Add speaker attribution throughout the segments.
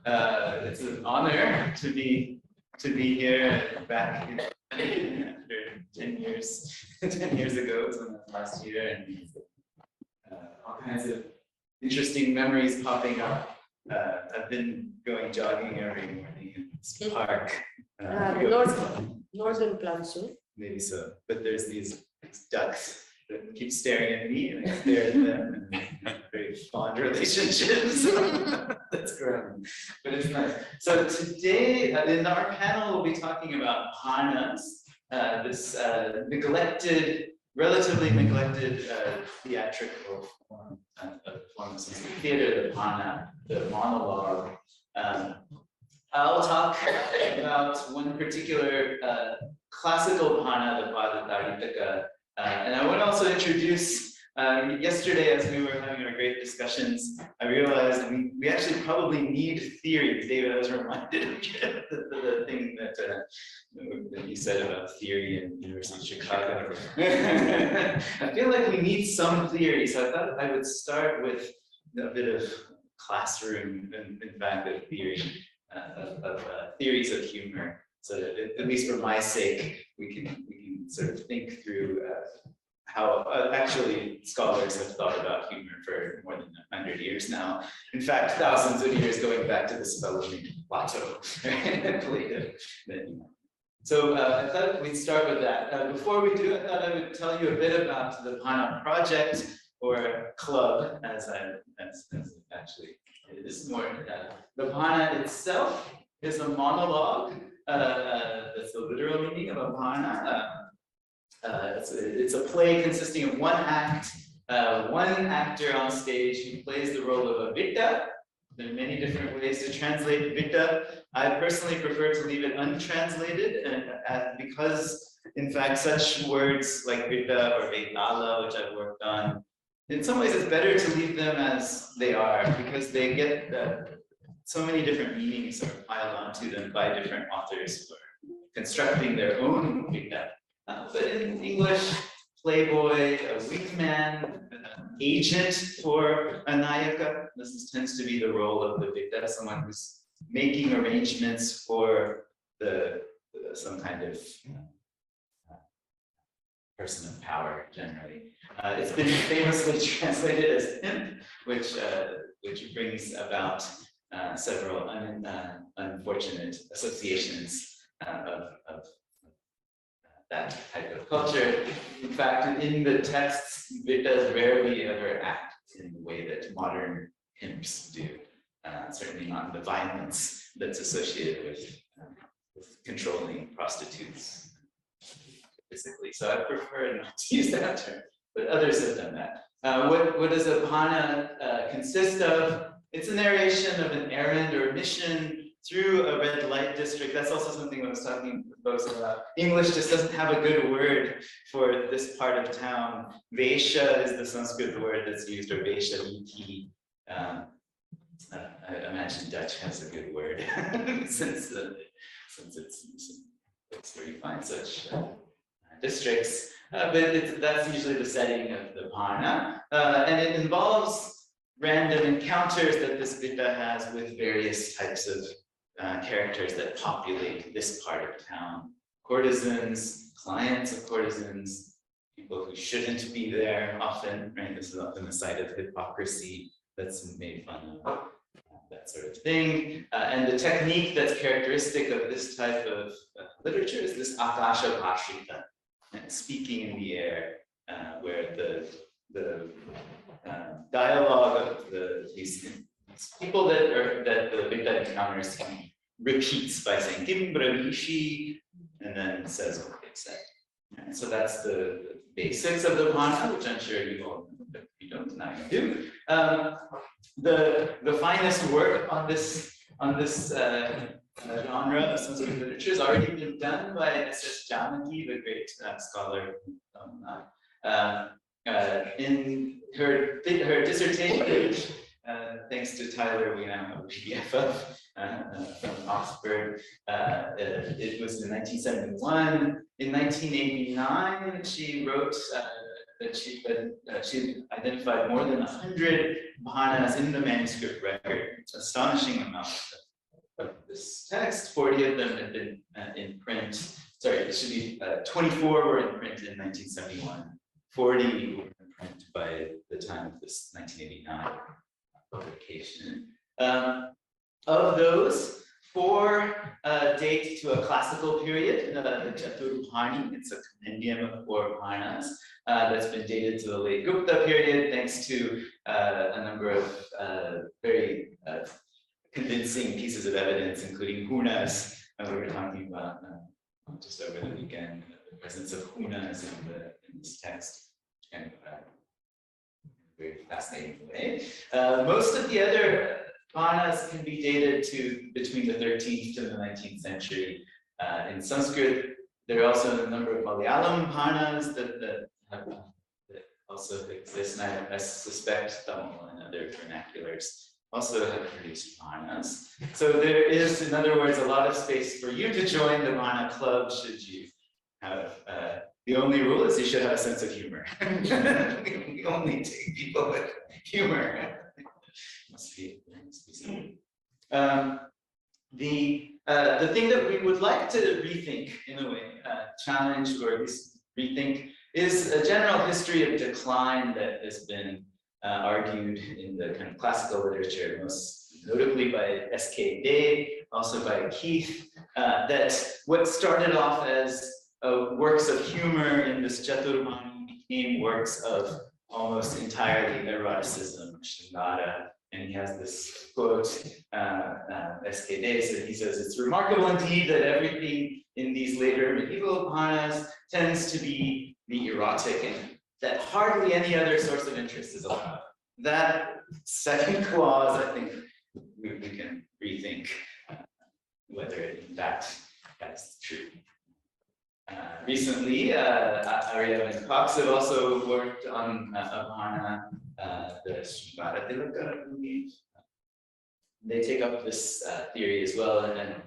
Speaker 1: It's an honor to be here back after 10 years. 10 years ago, it was last year, and all kinds of interesting memories popping up. I've been going jogging every morning in this park.
Speaker 2: Northern Plansu.
Speaker 1: Maybe so, but there's these ducks that keep staring at me, and I stare at them, and we have very fond relationships. That's growing, but it's nice. So today, in our panel, we'll be talking about bhanas, this relatively neglected theatrical form of Sanskrit theater, the bhana, the monologue. I'll talk about one particular classical bhana, the Padataritaka, and I want to also introduce, yesterday as we were having our great discussions, I realized we actually probably need theory. David, I was reminded of the thing that you said about theory in University of Chicago. I feel like we need some theory, so I thought I would start with a bit of classroom, in fact, of theory, of theories of humor, so that at least for my sake, we can sort of think through how actually scholars have thought about humor for more than 100 years now. In fact, thousands of years going back to this fellow named Plato. So I thought we'd start with that. Before we do, I thought I would tell you a bit about the Bhana project, or club, as actually it is more. The Bhana itself is a monologue. That's the literal meaning of a bhana. It's a play consisting of one act, one actor on stage who plays the role of a vitta. There are many different ways to translate vitta. I personally prefer to leave it untranslated, because, in fact, such words like vitta or vetala, which I've worked on, in some ways it's better to leave them as they are, because they get so many different meanings are piled onto them by different authors who are constructing their own vitta. But in English, playboy, a wingman, agent for a nayaka. This tends to be the role of the vitta, someone who's making arrangements for some kind of person of power, generally. It's been famously translated as pimp, which brings about several unfortunate associations of that type of culture. In fact, in the texts, vittas rarely ever act in the way that modern pimps do. Certainly not in the violence that's associated with controlling prostitutes physically. So I prefer not to use that term, but others have done that. What does a bhana consist of? It's a narration of an errand or mission through a red light district. That's also something I was talking with folks about. English just doesn't have a good word for this part of town. Vesha is the Sanskrit word that's used, or Vesha iti. I imagine Dutch has a good word since it's where you find such districts. But that's usually the setting of the bhana, and it involves random encounters that this vitta has with various types of characters that populate this part of town. Courtesans, clients of courtesans, people who shouldn't be there often, right? This is often a site of hypocrisy that's made fun of, that sort of thing. And the technique that's characteristic of this type of literature is this akasha bhashita, speaking in the air, where the dialogue of these people that the vitta encounters repeats by saying Kim Bravishi, and then says what they said. And so that's the basics of the bhana, which I'm sure you all know, but if you don't, now you do. The finest work on this genre of Sanskrit literature has already been done by S.S. Janaki, the great scholar. In her dissertation, thanks to Tyler, we now have a PDF of from Oxford. It was in 1971. In 1989, she wrote that she identified more than 100 bhanas in the manuscript record. It's an astonishing amount of this text. 40 of them have been in print. Sorry, it should be 24 were in print in 1971. 40 were in print by the time of this 1989 publication. Of those, 4 date to a classical period, the Chaturupani. It's a compendium of 4 Puranas that's been dated to the late Gupta period, thanks to a number of very convincing pieces of evidence, including hunas. We were talking about just over the weekend, the presence of hunas in this text, kind of very fascinating way. Most of the other Puranas can be dated to between the 13th to the 19th century. In Sanskrit, there are also a number of Malayalam Puranas that also exist, and I suspect Tamil and other vernaculars also have produced Puranas. So there is, in other words, a lot of space for you to join the Purana club should you have. The only rule is you should have a sense of humor. We only take people with humor. Must be the thing that we would like to rethink in a way, challenge or at least rethink, is a general history of decline that has been argued in the kind of classical literature, most notably by S.K. Day, also by Keith, that what started off as works of humor in this Chaturmani became works of almost entirely eroticism, Shringara. And he has this quote, S.K. Day, so he says, "It's remarkable indeed that everything in these later medieval Puranas tends to be the erotic, and that hardly any other source of interest is allowed." That second clause, I think we can rethink whether in fact that's true. Recently, Arya and Cox have also worked on a Purana, the Shringara Tilaka, I believe. They take up this theory as well and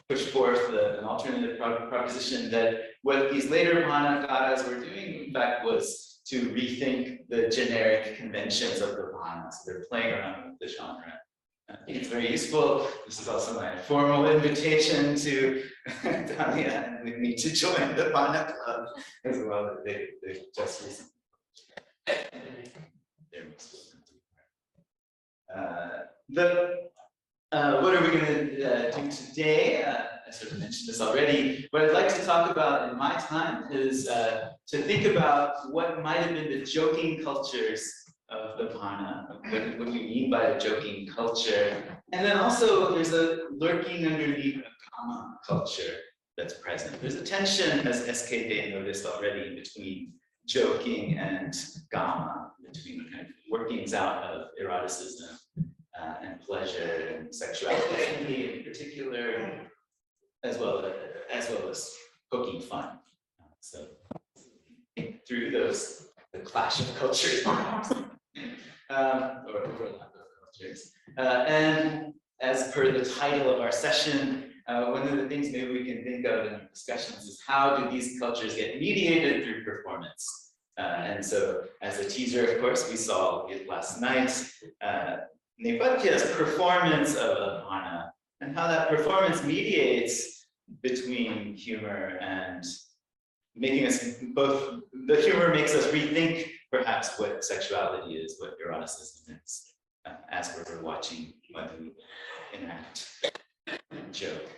Speaker 1: push forth an alternative proposition that what these later Purana Karas were doing, in fact, was to rethink the generic conventions of the Purana. So they're playing around with the genre. I think it's very useful. This is also my formal invitation to Talia and with me to join the Purana Club as well. They just recently. What are we going to do today? I sort of mentioned this already. What I'd like to talk about in my time is to think about what might have been the joking cultures of the Purana, what we mean by a joking culture. And then also there's a lurking underneath a Kama culture that's present. There's a tension, as S.K. Day noticed already, between joking and Gama, between the kind of workings out of eroticism and pleasure and sexuality in particular, as well as poking fun. So through those, the clash of cultures, or overlap of cultures. And as per the title of our session, one of the things maybe we can think of in our discussions is how do these cultures get mediated through performance? And so as a teaser, of course, we saw it last night, Nepatya's performance of a Purana and how that performance mediates between humor and making us both, the humor makes us rethink perhaps what sexuality is, what eroticism is, as we're watching Madhu enact and joke.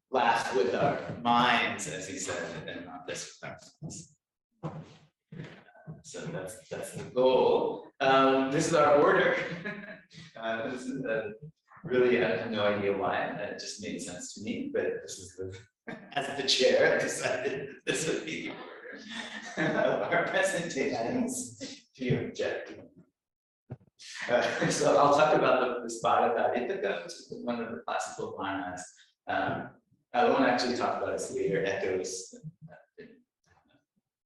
Speaker 1: Laugh with our minds, as he said, and not just with our minds. So that's the goal. This is our order. This is really, I have no idea why. It just made sense to me, but this is as the chair, I decided that this would be the order of our presentations, if you object. So I'll talk about the Sparata Ithaca, which is one of the classical Puranas. I won't actually talk about its later echoes,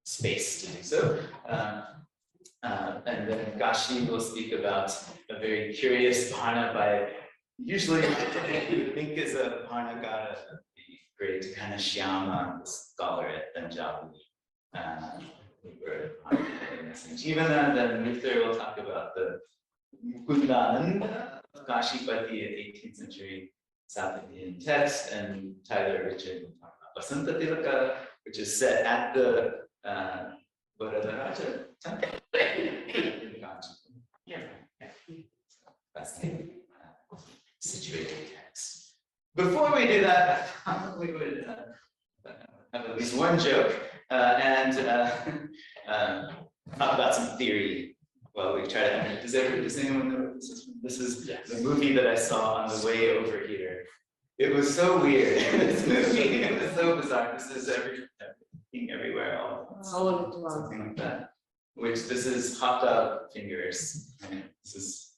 Speaker 1: space to do so. And then Gashi will speak about a very curious Purana by usually what you would think is a Purana god, the great Ghanashyama, the scholar at Punjabi. Even then Luther will talk about the Kundan, Kashipati, 18th century South Indian text, and Tyler Richard will talk about Vasanta Tilaka, which is set at the Varadaraja temple in Kanchi. Yeah. That's the situated text. Before we do that, I thought we would have at least one joke and talk about some theory. Well, we try to. Does anyone know what this is? This is the movie that I saw on the way over here. It was so weird. This movie, it was so bizarre. This is everything everywhere, all something like that. Which this is hot dog fingers. Right? This is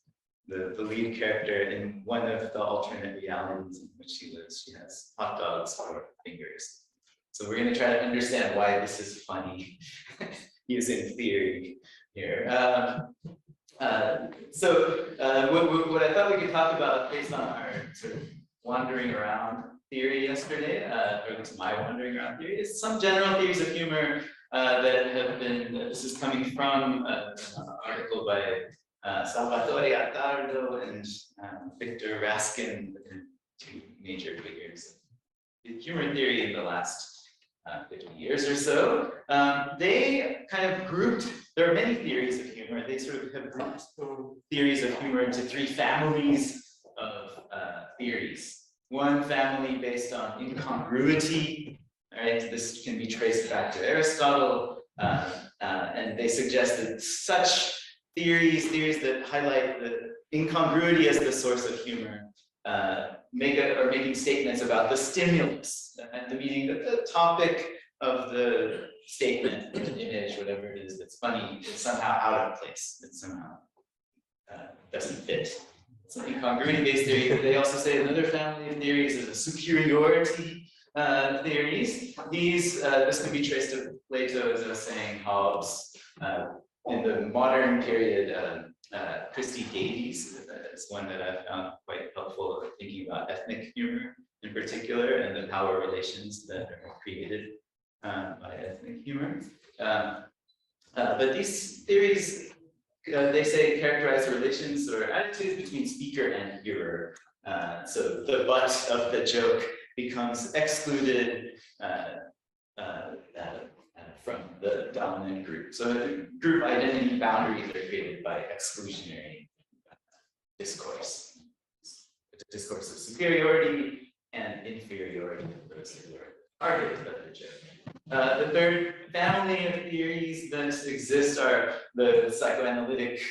Speaker 1: the lead character in one of the alternate realities in which she lives. She has hot dogs for fingers. So we're going to try to understand why this is funny using theory here. What I thought we could talk about based on our sort of wandering around theory yesterday, or at least my wandering around theory, is some general theories of humor that have been, this is coming from an article by Salvatore Attardo and Victor Raskin, two major figures in humor theory in the last 50 years or so. They kind of grouped, there are many theories of humor, they sort of have grouped theories of humor into three families of theories. One family based on incongruity, right? This can be traced back to Aristotle, and they suggested such theories that highlight the incongruity as the source of humor, are making statements about the stimulus, and the meaning that the topic of the statement, the image, whatever it is that's funny, is somehow out of place. It somehow doesn't fit. It's an incongruity-based theory. They also say another family of theories is a superiority theories. This can be traced to Plato, as I was saying, Hobbes. In the modern period, Christy Davies is one that I found quite helpful thinking about ethnic humor in particular and the power relations that are created by ethnic humor. But these theories, they say, characterize relations or attitudes between speaker and hearer. So the butt of the joke becomes excluded from the dominant group. So the group identity boundaries are created by exclusionary discourse. The discourse of superiority and inferiority of those who are targeted by the joke. The third family of theories that exist are the psychoanalytic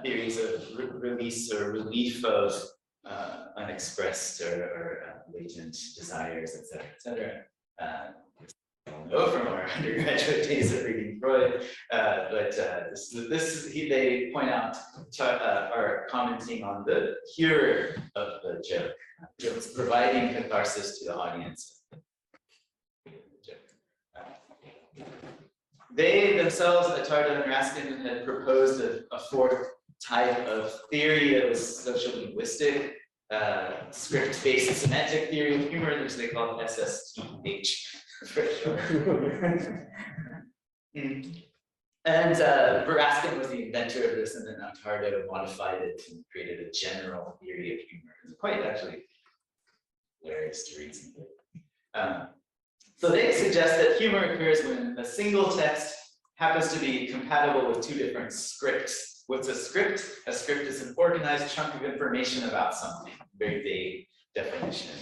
Speaker 1: theories of release or relief of unexpressed or latent desires, etc. Know from our undergraduate days of reading Freud, they point out are commenting on the hearer of the joke. Jokes providing catharsis to the audience. They themselves, Attardo and Raskin, had proposed a fourth type of theory that was social linguistic, script-based semantic theory of humor, which they call SSTH. For sure. And Raskin was the inventor of this, and then Attardo modified it and created a general theory of humor. It's quite actually hilarious to read something. So they suggest that humor occurs when a single text happens to be compatible with two different scripts. What's a script? A script is an organized chunk of information about something, very vague definition.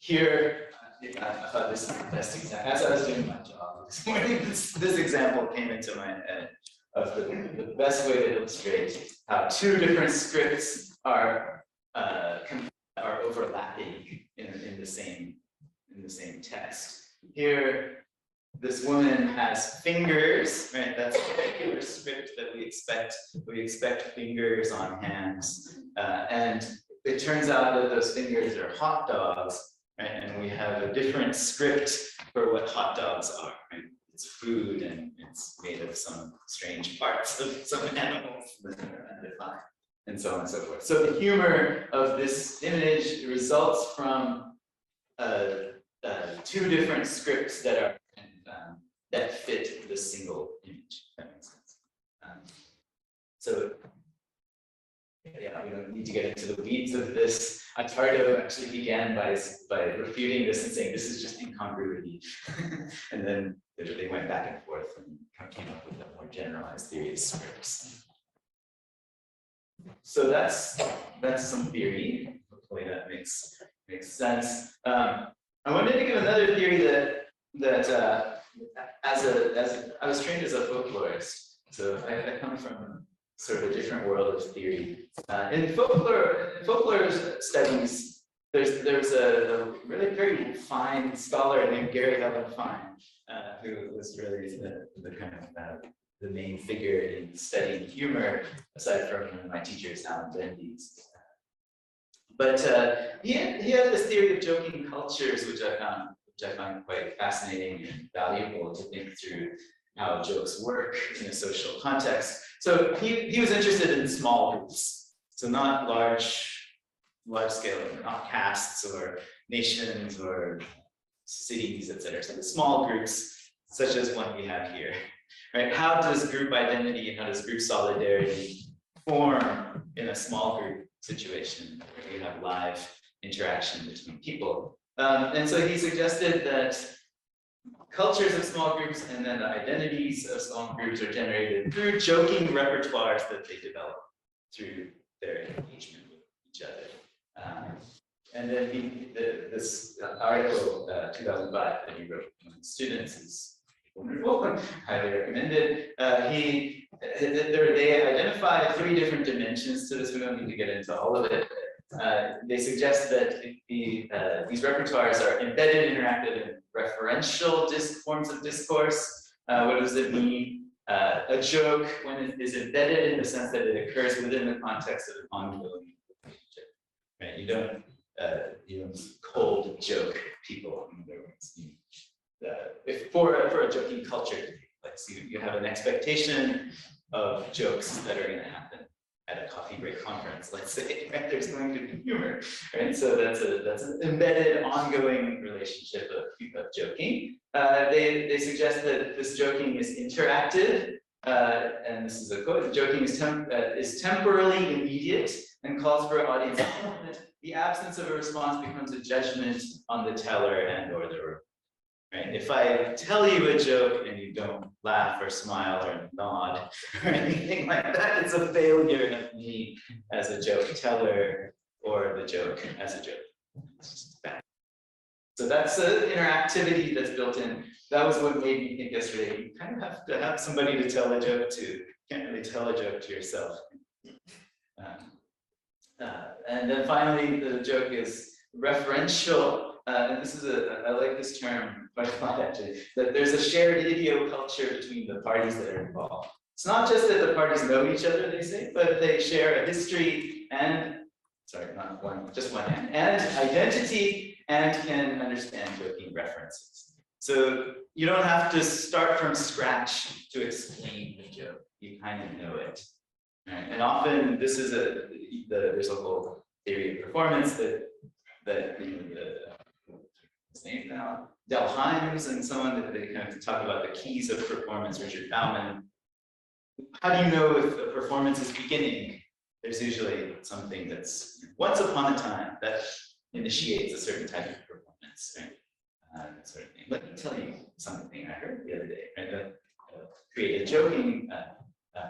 Speaker 1: Here, I thought this is the best example. As I was doing my job this morning, this example came into my head of the best way to illustrate how two different scripts are overlapping in the same text. Here, this woman has fingers, right? That's a regular script that we expect. We expect fingers on hands, and it turns out that those fingers are hot dogs. Right? And we have a different script for what hot dogs are. Right? It's food and it's made of some strange parts of some animals that are undefined, and so on and so forth. So the humor of this image results from two different scripts that are that fit the single image. If that makes sense. So yeah, we don't need to get into the weeds of this. Attardo actually began by refuting this and saying this is just incongruity. And then they went back and forth and came up with a more generalized theory of scripts. So that's some theory. Hopefully that makes sense. I wanted to give another theory that I was trained as a folklorist, so I come from sort of a different world of theory. In folklore studies, there's a really very fine scholar named Gary Helen Fine, who was really the kind of the main figure in studying humor, aside from one of my teachers, Alan Bendy's. But he had this theory of joking cultures, which I found quite fascinating and valuable to think through how jokes work in a social context. So he was interested in small groups, so not large scale, not castes or nations or cities, etc. So small groups, such as one we have here. Right? How does group identity and how does group solidarity form in a small group situation where you have live interaction between people? And so he suggested that cultures of small groups and then the identities of small groups are generated through joking repertoires that they develop through their engagement with each other. And then this article, 2005, that he wrote with students is wonderful, highly recommended. They identify 3 different dimensions to this. We don't need to get into all of it. They suggest that these repertoires are embedded, interactive, and referential forms of discourse. What does it mean? A joke, when it is embedded in the sense that it occurs within the context of an ongoing relationship. Right? You don't cold joke people. In other words, if for a joking culture to take place, you have an expectation of jokes that are going to happen at a coffee break conference, let's say, right? There's going to be humor, right? So that's an embedded, ongoing relationship of joking. They suggest that this joking is interactive, and this is a quote: "Joking is temporally immediate and calls for audience involvement. The absence of a response becomes a judgment on the teller and/or the room." Right? If I tell you a joke and you don't laugh or smile or nod or anything like that, it's a failure of me as a joke teller or the joke as a joke. It's just bad. So that's the interactivity that's built in. That was what made me think yesterday. You kind of have to have somebody to tell a joke to. You can't really tell a joke to yourself. And then finally, the joke is referential. And this is I like this term quite a lot actually, that there's a shared idioculture between the parties that are involved. It's not just that the parties know each other, they say, but they share a history and, sorry, not one, just one, and identity, and can understand joking references. So you don't have to start from scratch to explain the joke. You kind of know it. Right? And often this is there's a whole theory of performance that his name now, Del Himes and someone that they kind of talk about the keys of performance, Richard Bauman. How do you know if a performance is beginning? There's usually something that's once upon a time that initiates a certain type of performance, right? That sort of thing. Let me tell you something I heard the other day, right? Create a joking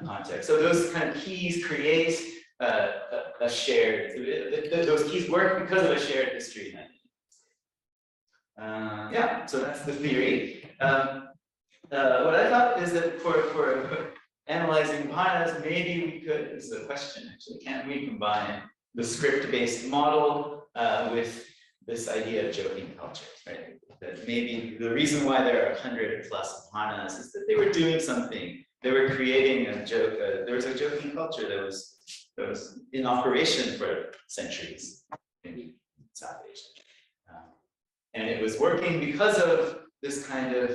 Speaker 1: context. So those kind of keys create a shared, those keys work because of a shared history. Yeah, so that's the theory. What I thought is that for analyzing Bhanas, maybe we could, this is a question actually, can we combine the script-based model with this idea of joking culture, right? That maybe the reason why there are 100+ Bhanas is that they were doing something. They were creating a joke. There was a joking culture that was in operation for centuries in South Asia. And it was working because of this kind of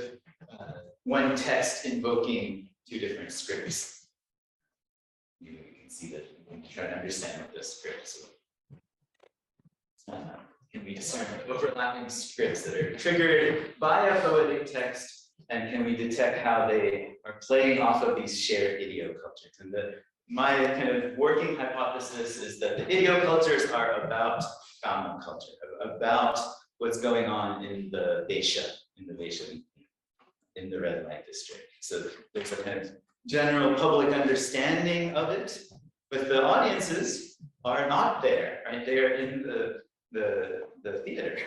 Speaker 1: one text invoking 2 different scripts. You can see that when you try to understand what those scripts are. Can we discern overlapping scripts that are triggered by a poetic text, and can we detect how they are playing off of these shared idiocultures? And my kind of working hypothesis is that the idiocultures are about Gamma culture, about what's going on in the Beisha, in the red light district. So there's a kind of general public understanding of it, but the audiences are not there, right? They are in the theater.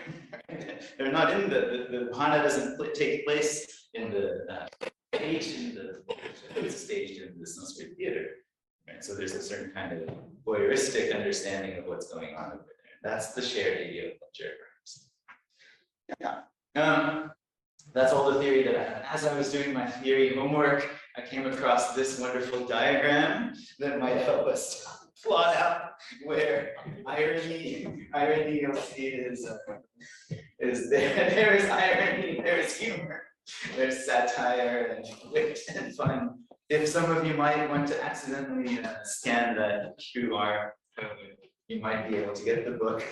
Speaker 1: They're not in the Hana doesn't take place in the it's staged in the Sanskrit theater. Right? So there's a certain kind of voyeuristic understanding of what's going on over there. That's the shared idioculture. Yeah. That's all the theory that I had. As I was doing my theory homework, I came across this wonderful diagram that might help us plot out where irony you'll see is there. There is irony, there is humor, there's satire and wit and fun. If some of you might want to accidentally scan that QR code, you might be able to get the book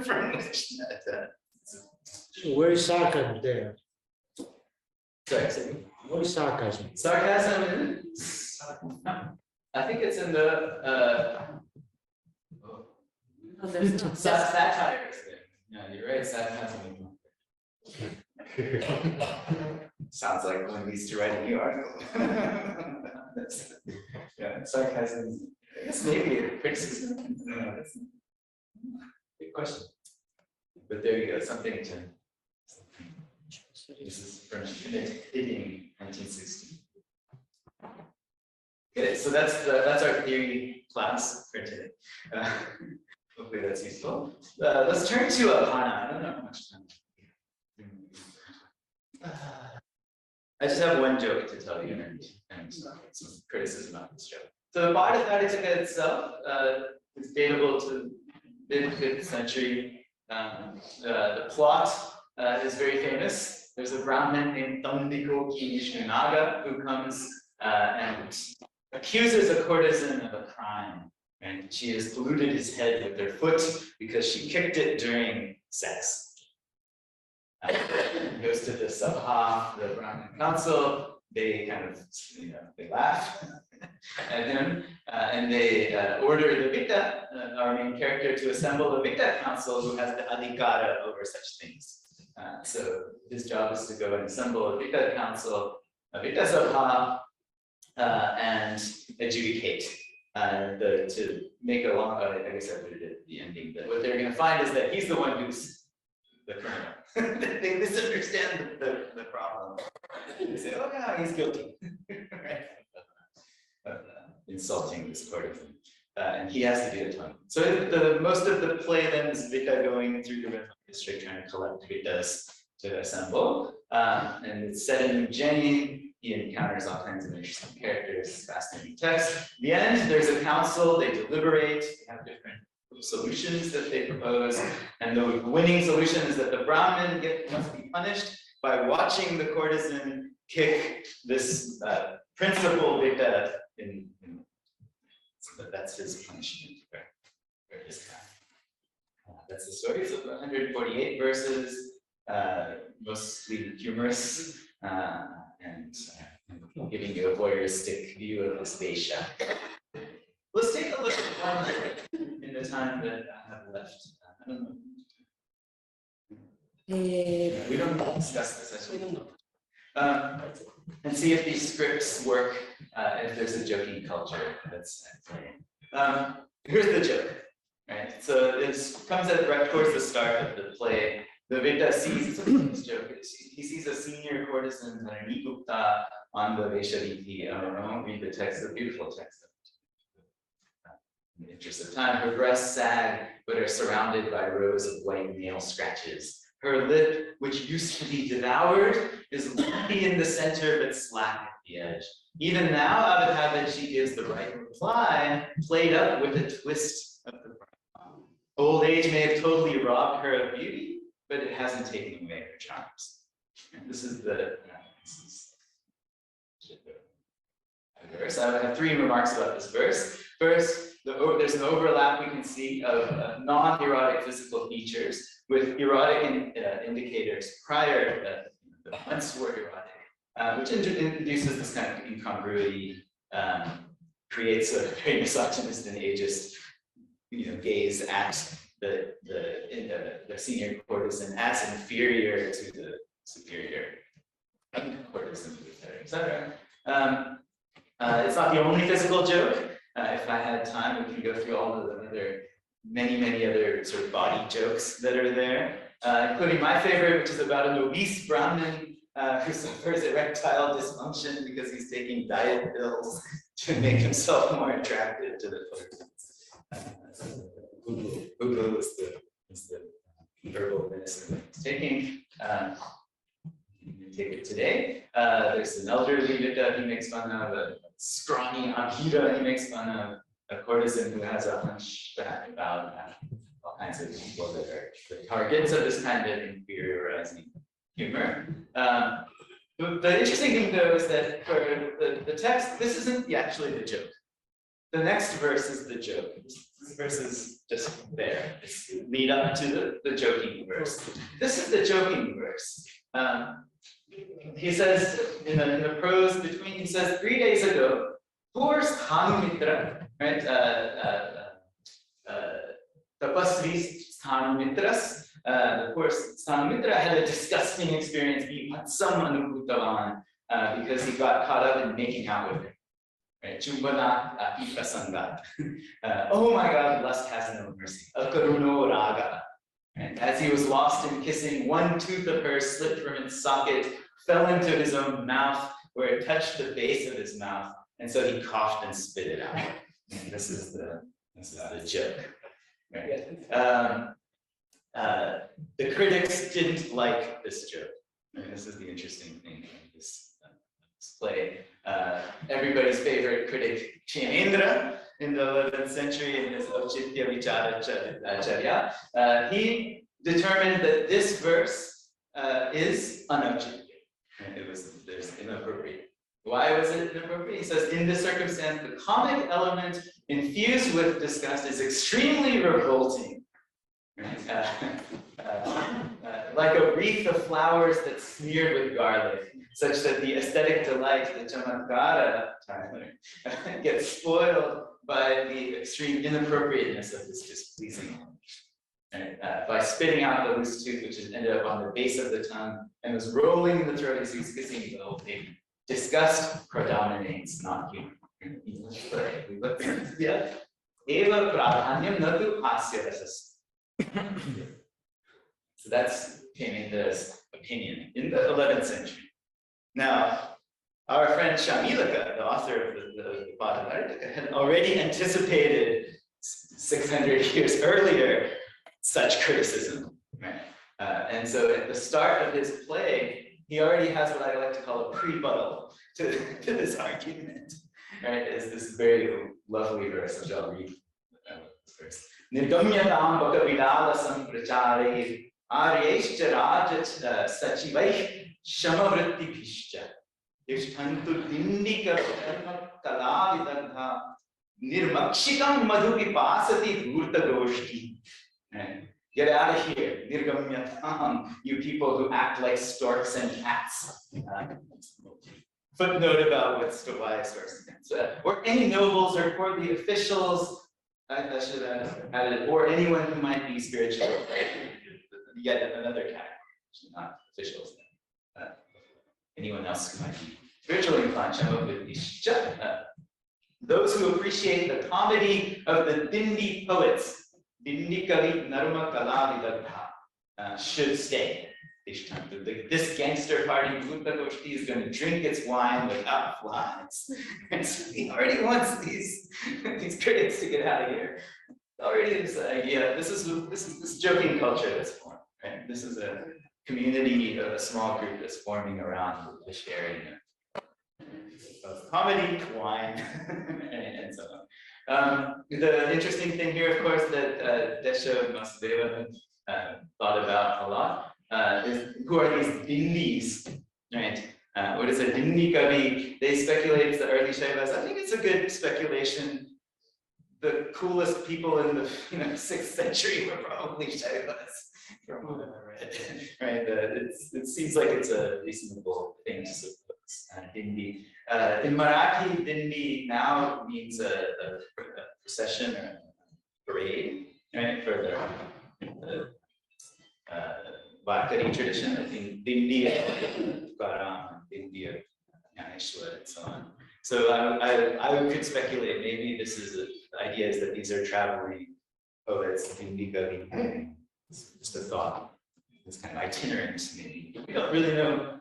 Speaker 1: from which that.
Speaker 2: Where is sarcasm there?
Speaker 1: Sorry.
Speaker 2: What is sarcasm?
Speaker 1: Sarcasm is, I think it's in the satire. Yeah, you're right. Sarcasm. Sounds like one needs to write a new article. Yeah, sarcasm. I guess maybe a criticism. No, that's a good question. But there you go. Something to. This is from hitting 1960. Good, so that's our theory class for today. Hopefully that's useful. Let's turn to Hana. I don't know how much time. I just have one joke to tell you and some criticism of this joke. So the Bharat Narratika itself is datable to mid-5th century. The plot is very famous. There's a Brahmin named Tandiko Ki Vishnunaga who comes and accuses a courtesan of a crime. And she has polluted his head with her foot because she kicked it during sex. He goes to the Sabha, the Brahmin council. They kind of, they laugh at him, and they order the Vita, our main character, to assemble a Vita council who has the adhikara over such things. So his job is to go and assemble a Vita council, a Vita Sabha, and adjudicate. To make a long, I guess I put it at the ending, but what they're going to find is that he's the one who's the criminal. They misunderstand the problem. They say, oh yeah, he's guilty. Right? Of insulting this courtesan. And he has to do atonement. So most of the play then is Vita going through the red district trying to collect Vitas to assemble. And it's set in Ujjain. He encounters all kinds of interesting characters, fascinating text. At the end, there's a council, they deliberate, they have different solutions that they propose. And the winning solution is that the Brahmin must be punished by watching the courtesan kick this principal Vita in. So that's his punishment for his crime. That's the story. So 148 verses, mostly humorous, and giving you a voyeuristic view of this Beisha. Let's take a look at one in the time that I have left. I don't know. We don't discuss this, actually. We don't know. And see if these scripts work, if there's a joking culture that's here's the joke, right? So this comes right towards the start of the play. The Vita sees, this joke, he sees a senior courtesan, Rani Gupta, on the Vaishaviti. I won't read the text, the beautiful text. In the interest of time, her breasts sag, but are surrounded by rows of white nail scratches. Her lip, which used to be devoured, is lumpy in the center, but slack at the edge. Even now, out of habit, she gives the right reply, played up with a twist of the brow. Old age may have totally robbed her of beauty, but it hasn't taken away her charms. And this is the verse. I have 3 remarks about this verse. First, there's an overlap we can see of non-erotic physical features with erotic indicators prior that once were erotic, which introduces this kind of incongruity creates a very misogynist and ageist, gaze at the senior courtesan as inferior to the superior courtesan, etc. It's not the only physical joke. If I had time, we can go through all of the many other sort of body jokes that are there, including my favorite, which is about an obese Brahmin who suffers erectile dysfunction because he's taking diet pills to make himself more attractive to the clergymen. Ubu is the herbal medicine that he's taking. Take it today. There's an elderly that he makes fun of, a scrawny Akira he makes fun of, a courtesan who has a hunchback about all kinds of people that are the targets of this kind of inferiorizing humor. The interesting thing though is that for the text, this isn't actually the joke. The next verse is the joke. This verse is just there. It's lead up to the joking verse. This is the joking verse. He says in the prose between, he says 3 days ago, poor Sthanumitra, right? Tapasvi Sthanumitras, the poor Sthanumitra had a disgusting experience, because he got caught up in making out with her. Right? Chumbana Prasanga. Oh my God, lust has no mercy. Akaruno Raga. And as he was lost in kissing, one tooth of hers slipped from its socket, fell into his own mouth, where it touched the base of his mouth, and so he coughed and spit it out. And this is the joke. Right? The critics didn't like this joke. And this is the interesting thing in this play. Everybody's favorite critic, Kshemendra, in the 11th century, in his Auchitya Vicharacharya, he determined that this verse is unauchitya. There's inappropriate. Why was it inappropriate? He says, in this circumstance, the comic element infused with disgust is extremely revolting. Like a wreath of flowers that's smeared with garlic, such that the aesthetic delight, the chamatkara, gets spoiled by the extreme inappropriateness of this displeasing language. By spitting out the loose tooth, which has ended up on the base of the tongue and was rolling in the throat as he was kissing the whole thing. Disgust predominates, not humor. We look at the Eva pradhanyam natu hasya rasas. So that's Kshemendras opinion in the 11th century. Now, our friend Shamilaka, the author of the Padmarika, had already anticipated 600 years earlier such criticism. Right? And so at the start of his play, he already has what I like to call a pre-buttal to this argument. Right? It's this very lovely verse, which I'll read. This verse. Nirgamyatam bhakavilala samprachare aryaishcha rajat sachivaih shamavrittibhishcha ishtantu dindika dharma kalavidagha nirmakshikam madhupipasati dhurta goshti. Get out of here, nirgamyatam, you people who act like storks and cats. Footnote about why storks and cats. Or any nobles or courtly officials, I should have added, or anyone who might be spiritual. Yet another category, not officials. Anyone else who might be spiritually inclined. Those who appreciate the comedy of the Dindi poets, Dindi Kavi Narma Kalavidagha, should stay. This gangster party, Bhuta Goshti, is going to drink its wine without flies. And so he already wants these critics to get out of here. Already this idea, this is joking culture that's formed. Right? This is a community, a small group that's forming around the sharing of comedy, wine, and so on. The interesting thing here, of course, that Desha and Vasudeva thought about a lot is who are these dindis, right? What is a dindi kavi? They speculate it's the early Shaivas. I think it's a good speculation. The coolest people in the 6th century were probably Shaivas, from what I read. Right? It seems like it's a reasonable thing to Dindi. In Marathi, Dindi now means a procession or a parade, right? For the Varkari tradition, I think Dindi of Garam, Dindi of Yaneshwar, and so on. So I could speculate, maybe this is the idea is that these are traveling poets, Dindi Gavi. It's just a thought. This kind of itinerant, maybe. We don't really know.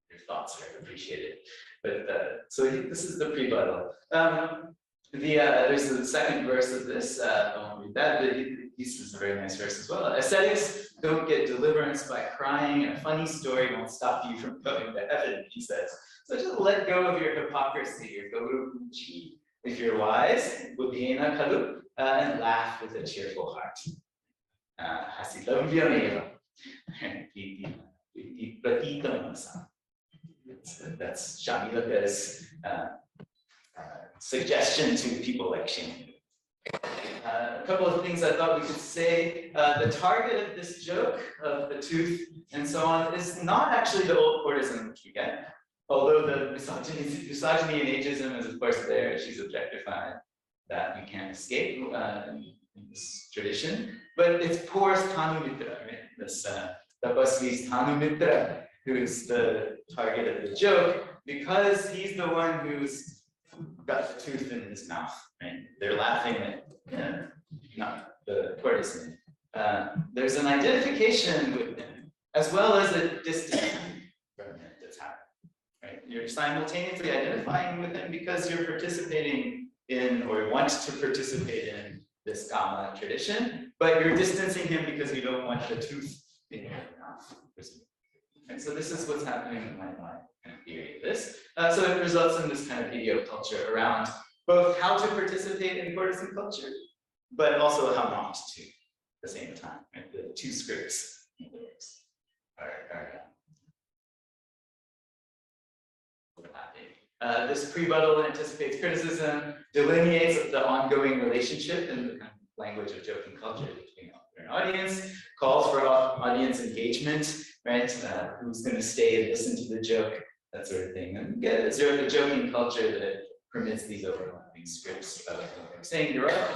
Speaker 1: Your thoughts are appreciated. But so I think this is the prebuttal. There's the second verse of this. I won't read that, but this is a very nice verse as well. Ascetics don't get deliverance by crying, and a funny story won't stop you from going to heaven, he says. So just let go of your hypocrisy, your goruchi. If you're wise, and laugh with a cheerful heart. That's Shamilaka's suggestion to people like Shin. A couple of things I thought we could say. The target of this joke of the tooth and so on is not actually the old courtesan which we get. Although the misogyny and ageism is of course there, she's objectified. That we can't escape in this tradition. But it's poor Thanumitra, right? This Tapasvi's Thanumitra, who's the target of the joke, because he's the one who's got the tooth in his mouth, right? They're laughing at not the courtesan. There's an identification with him, as well as a distance from him that's happening, right? You're simultaneously identifying with him because you're participating in or want to participate in this Kama tradition, but you're distancing him because you don't want the tooth in your mouth. And so this is what's happening in my mind kind of theory of this. So it results in this kind of video culture around both how to participate in courtesan culture, but also how not to at the same time. Right? The two scripts are overlapping. This prebuttal anticipates criticism, delineates the ongoing relationship in the kind of language of joking culture between author and audience, calls for audience engagement, right? Who's going to stay and listen to the joke, that sort of thing. And get the joking culture that permits these overlapping scripts of saying you're right,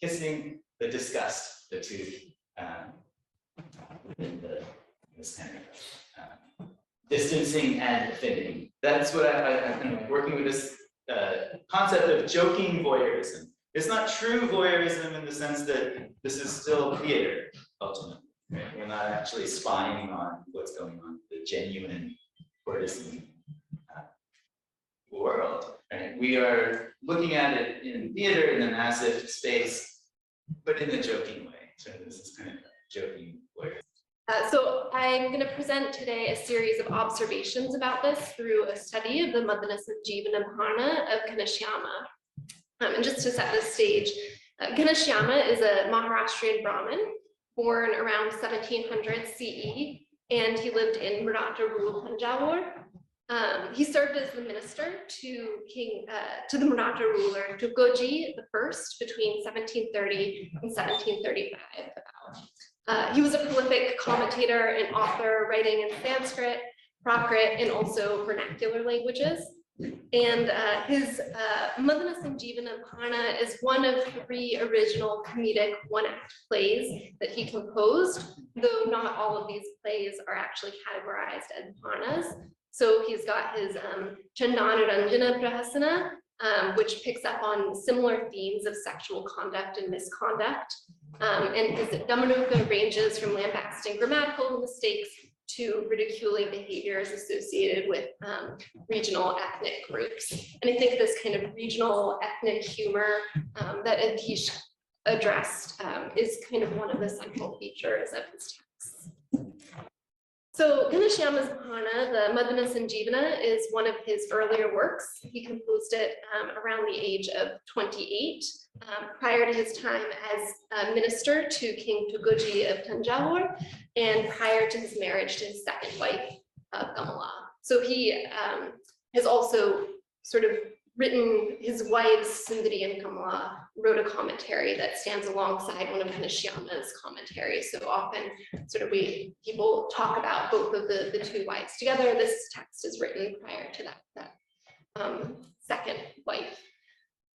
Speaker 1: kissing, the disgust, the tooth, this kind of distancing and offending. That's what I'm kind of working with this concept of joking voyeurism. It's not true voyeurism in the sense that this is still theater, ultimately. Right? We're not actually spying on what's going on, the genuine courtesan world. Right? We are looking at it in theater in an as if space, but in a joking way. So this is kind of joking voyeurism.
Speaker 3: So I'm going to present today a series of observations about this through a study of the Madanasan Jivanabhana of Ghanshyama. And just to set the stage, Ghanshyama is a Maharashtrian Brahmin born around 1700 CE, and he lived in Maratha ruled Tanjavur. He served as the minister to the Maratha ruler Tukoji I between 1730 and 1735. He was a prolific commentator and author, writing in Sanskrit, Prakrit, and also vernacular languages. And his Madanasan Jivanabhana is one of 3 original comedic one-act plays that he composed, though not all of these plays are actually categorized as bhanas. So he's got his Chandanaranjana Prahasana, which picks up on similar themes of sexual conduct and misconduct. And his Damanuka ranges from lambasting grammatical mistakes to ridiculing behaviors associated with regional ethnic groups. And I think this kind of regional ethnic humor that Atish addressed is kind of one of the central features of his texts. So Ghanshyama's Bhana, the Madanasan Jivana, is one of his earlier works. He composed it around the age of 28, prior to his time as minister to King Tukoji of Tanjavur, and prior to his marriage to his second wife, Kamala. So he has also sort of written his wives, Sundari and Kamala, wrote a commentary that stands alongside one of Kanashiama's commentaries. So often sort of people talk about both of the two wives together. This text is written prior to that second wife.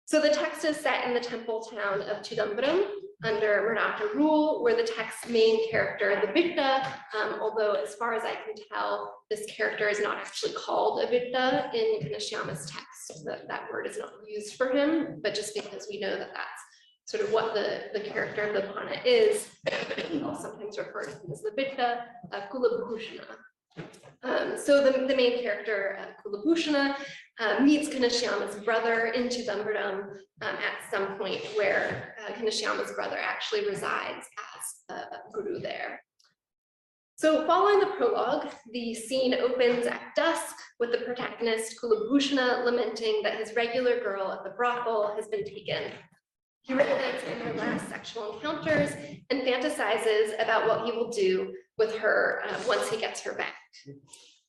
Speaker 3: So the text is set in the temple town of Chidambaram under Maratha rule, where the text's main character, the Vidya, although as far as I can tell, this character is not actually called a Vidya in Kanashiama's text. That word is not used for him, but just because we know that that's sort of what the character of the Bhana is, I'll sometimes refer to him as the Vidya, Kulabhushana. So the main character, Kulabhushana, meets Kanashiama's brother in Chidambaram at some point where Kanashiama's brother actually resides as a guru there. So following the prologue, the scene opens at dusk with the protagonist Kulabhushana lamenting that his regular girl at the brothel has been taken. He reflects on their last sexual encounters and fantasizes about what he will do with her once he gets her back.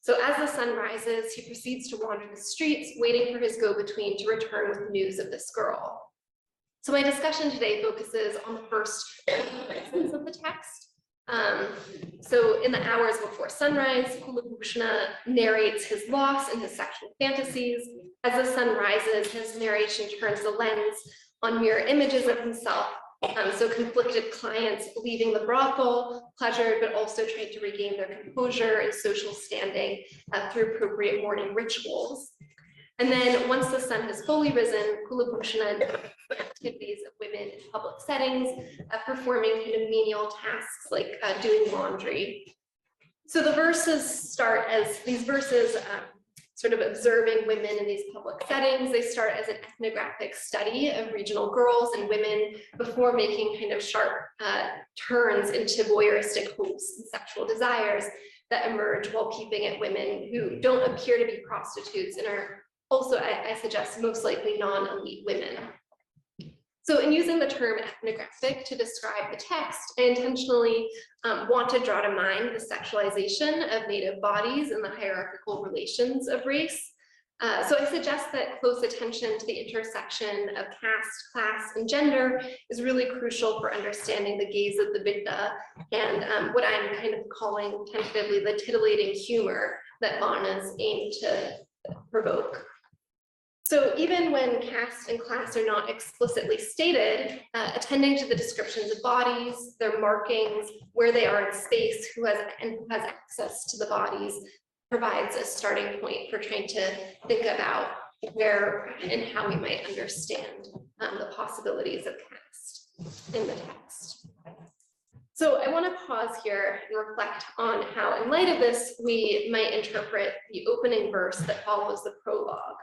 Speaker 3: So as the sun rises, he proceeds to wander the streets, waiting for his go-between to return with news of this girl. So my discussion today focuses on the first sentences of the text. So in the hours before sunrise, Kulabhushana narrates his loss and his sexual fantasies. As the sun rises, his narration turns the lens on mirror images of himself. So conflicted clients leaving the brothel, pleasured, but also trying to regain their composure and social standing through appropriate morning rituals. And then once the sun has fully risen, Kulabhushana activities of women in public settings, performing kind of menial tasks like doing laundry. So the verses start as these verses sort of observing women in these public settings. They start as an ethnographic study of regional girls and women before making kind of sharp turns into voyeuristic hopes and sexual desires that emerge while peeping at women who don't appear to be prostitutes and are also, I suggest, most likely non-elite women. So in using the term ethnographic to describe the text, I intentionally want to draw to mind the sexualization of Native bodies and the hierarchical relations of race. So I suggest that close attention to the intersection of caste, class, and gender is really crucial for understanding the gaze of the Vidya and what I'm kind of calling tentatively the titillating humor that Bhanas aim to provoke. So even when caste and class are not explicitly stated, attending to the descriptions of bodies, their markings, where they are in space, who has access to the bodies, provides a starting point for trying to think about where and how we might understand the possibilities of caste in the text. So I want to pause here and reflect on how, in light of this, we might interpret the opening verse that follows the prologue.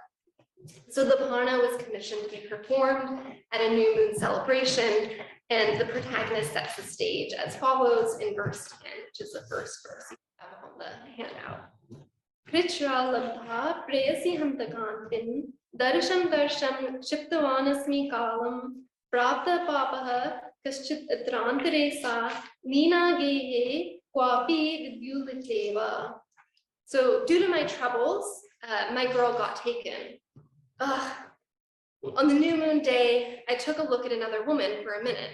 Speaker 3: So the Bhana was commissioned to be performed at a new moon celebration, and the protagonist sets the stage as follows in verse 10, which is the first verse you have on the handout. Kritra labdha preyasi hamtakantin darsham darsham shiptavanasmi kalam prapta papaha kaschit atrantare sa nina gehe kwapi vidyuliteva. So due to my troubles, my girl got taken. On the new moon day, I took a look at another woman for a minute.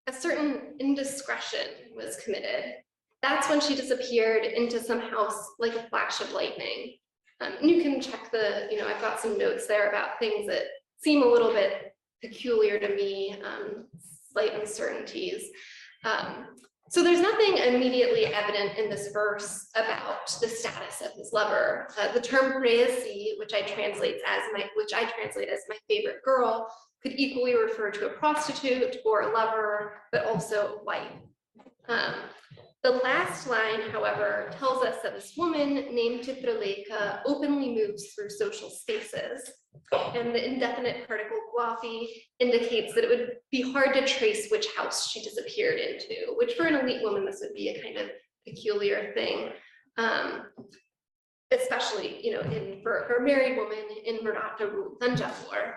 Speaker 3: A certain indiscretion was committed. That's when she disappeared into some house like a flash of lightning. And you can check I've got some notes there about things that seem a little bit peculiar to me, slight uncertainties. So there's nothing immediately evident in this verse about the status of his lover. The term preyasi, which I translate as my favorite girl, could equally refer to a prostitute or a lover, but also a wife. The last line, however, tells us that this woman named Chitralekha openly moves through social spaces. And the indefinite particle guapi indicates that it would be hard to trace which house she disappeared into, which for an elite woman, this would be a kind of peculiar thing, especially, for a married woman in Maratha ruled Thanjavur,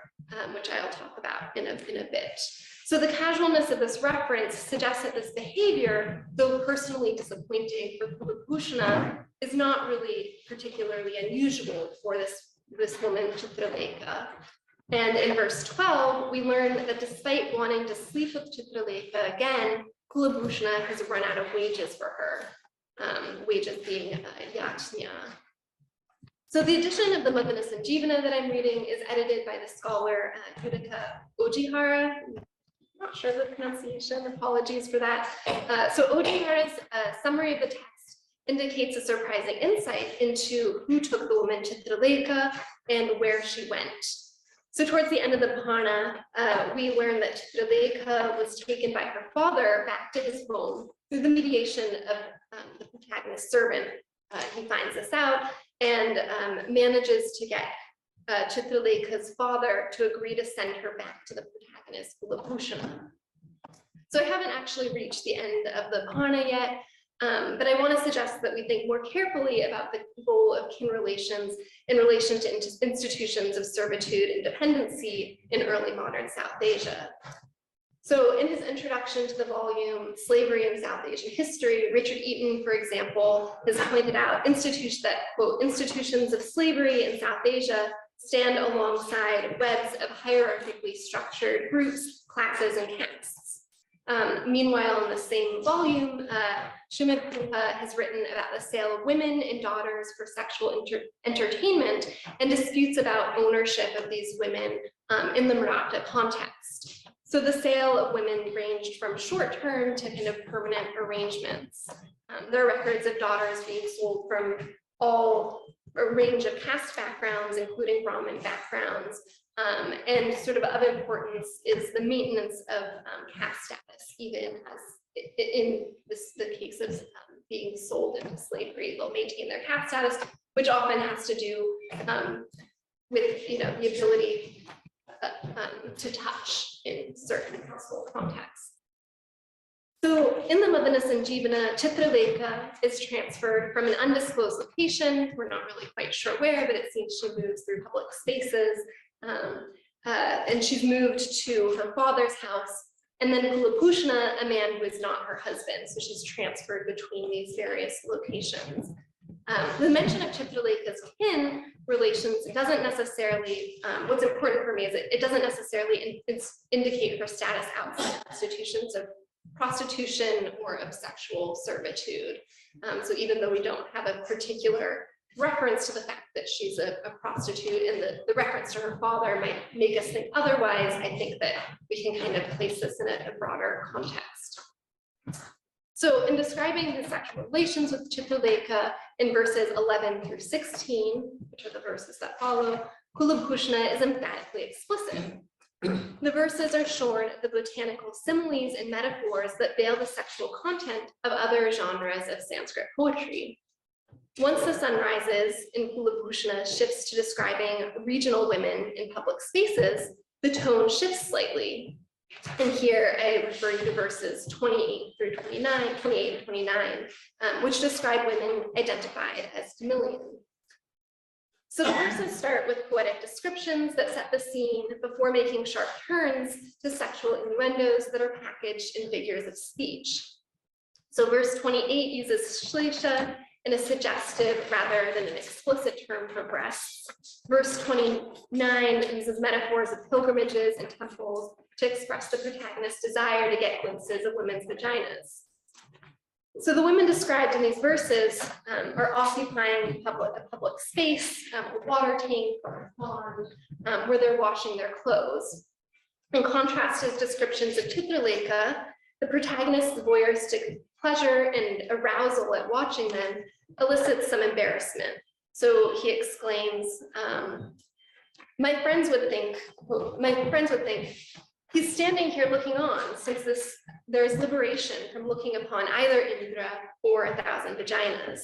Speaker 3: which I'll talk about in a bit. So the casualness of this reference suggests that this behavior, though personally disappointing for Kulabhushana, is not really particularly unusual for this woman, Chitralekha. And in verse 12, we learn that despite wanting to sleep with Chitralekha again, Kulabhushna has run out of wages for her, wages being yajna. So the edition of the Madhana Sanjeevana that I'm reading is edited by the scholar Judika Ojihara. I'm not sure the pronunciation, apologies for that. So Ojihara's summary of the text indicates a surprising insight into who took the woman Chitralekha and where she went. So towards the end of the Purana, we learn that Chitralekha was taken by her father back to his home through the mediation of the protagonist's servant. He finds this out and manages to get Chitralekha's father to agree to send her back to the protagonist, Kulabhushna. So I haven't actually reached the end of the Purana yet, but I want to suggest that we think more carefully about the role of kin relations in relation to institutions of servitude and dependency in early modern South Asia. So in his introduction to the volume, Slavery in South Asian History, Richard Eaton, for example, has pointed out that, quote, institutions of slavery in South Asia stand alongside webs of hierarchically structured groups, classes, and castes. Meanwhile, in the same volume, Shumed Kuha has written about the sale of women and daughters for sexual entertainment and disputes about ownership of these women in the Maratha context. So the sale of women ranged from short-term to kind of permanent arrangements. There are records of daughters being sold from a range of caste backgrounds, including Brahmin backgrounds, and sort of importance is the maintenance of caste status, even as in the case of being sold into slavery, they'll maintain their caste status, which often has to do with the ability to touch in certain household contexts. So in the Madhana Sanjeevana, Chitralekha is transferred from an undisclosed location. We're not really quite sure where, but it seems she moves through public spaces. And she's moved to her father's house. And then Kulabhushna, a man who is not her husband. So she's transferred between these various locations. The mention of Chitralekha's kin relations doesn't necessarily, what's important for me is it doesn't necessarily indicate her status outside institutions of prostitution or of sexual servitude. So even though we don't have a particular reference to the fact that she's a prostitute and the reference to her father might make us think otherwise, I think that we can kind of place this in a broader context. So in describing his sexual relations with Chitralekha in verses 11 through 16, which are the verses that follow, Kulabhushna is emphatically explicit. The verses are shorn of the botanical similes and metaphors that veil the sexual content of other genres of Sanskrit poetry. Once the sun rises and Kulabhushna shifts to describing regional women in public spaces, the tone shifts slightly. And here I refer you to verses 28 and 29, which describe women identified as Tamilian. So the verses start with poetic descriptions that set the scene before making sharp turns to sexual innuendos that are packaged in figures of speech. So verse 28 uses shlesha in a suggestive rather than an explicit term for breasts. Verse 29 uses metaphors of pilgrimages and temples to express the protagonist's desire to get glimpses of women's vaginas. So the women described in these verses are occupying a public space, a water tank or a pond, where they're washing their clothes. In contrast to his descriptions of Chitralekha, the protagonist's voyeuristic pleasure and arousal at watching them elicits some embarrassment. So he exclaims, my friends would think, he's standing here looking on, since there is liberation from looking upon either Indra or 1,000 vaginas.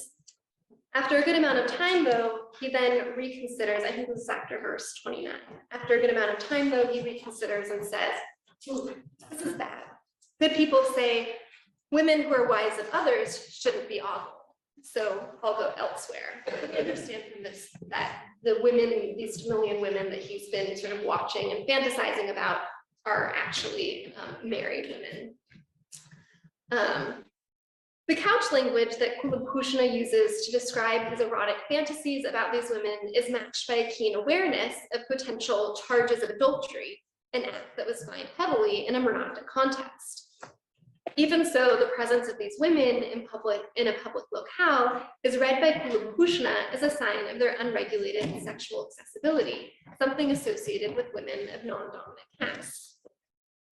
Speaker 3: After a good amount of time, though, he then reconsiders, I think this is after verse 29. After a good amount of time, though, he reconsiders and says, this is bad. Good people say, women who are wives of others shouldn't be ogle. So I'll go elsewhere. I understand from this that the women, these Tamilian women that he's been sort of watching and fantasizing about are actually married women. The couch language that Kulabhushan uses to describe his erotic fantasies about these women is matched by a keen awareness of potential charges of adultery, an act that was fined heavily in a monarchic context. Even so, the presence of these women in a public locale is read by Kulabhushan as a sign of their unregulated sexual accessibility, something associated with women of non-dominant caste.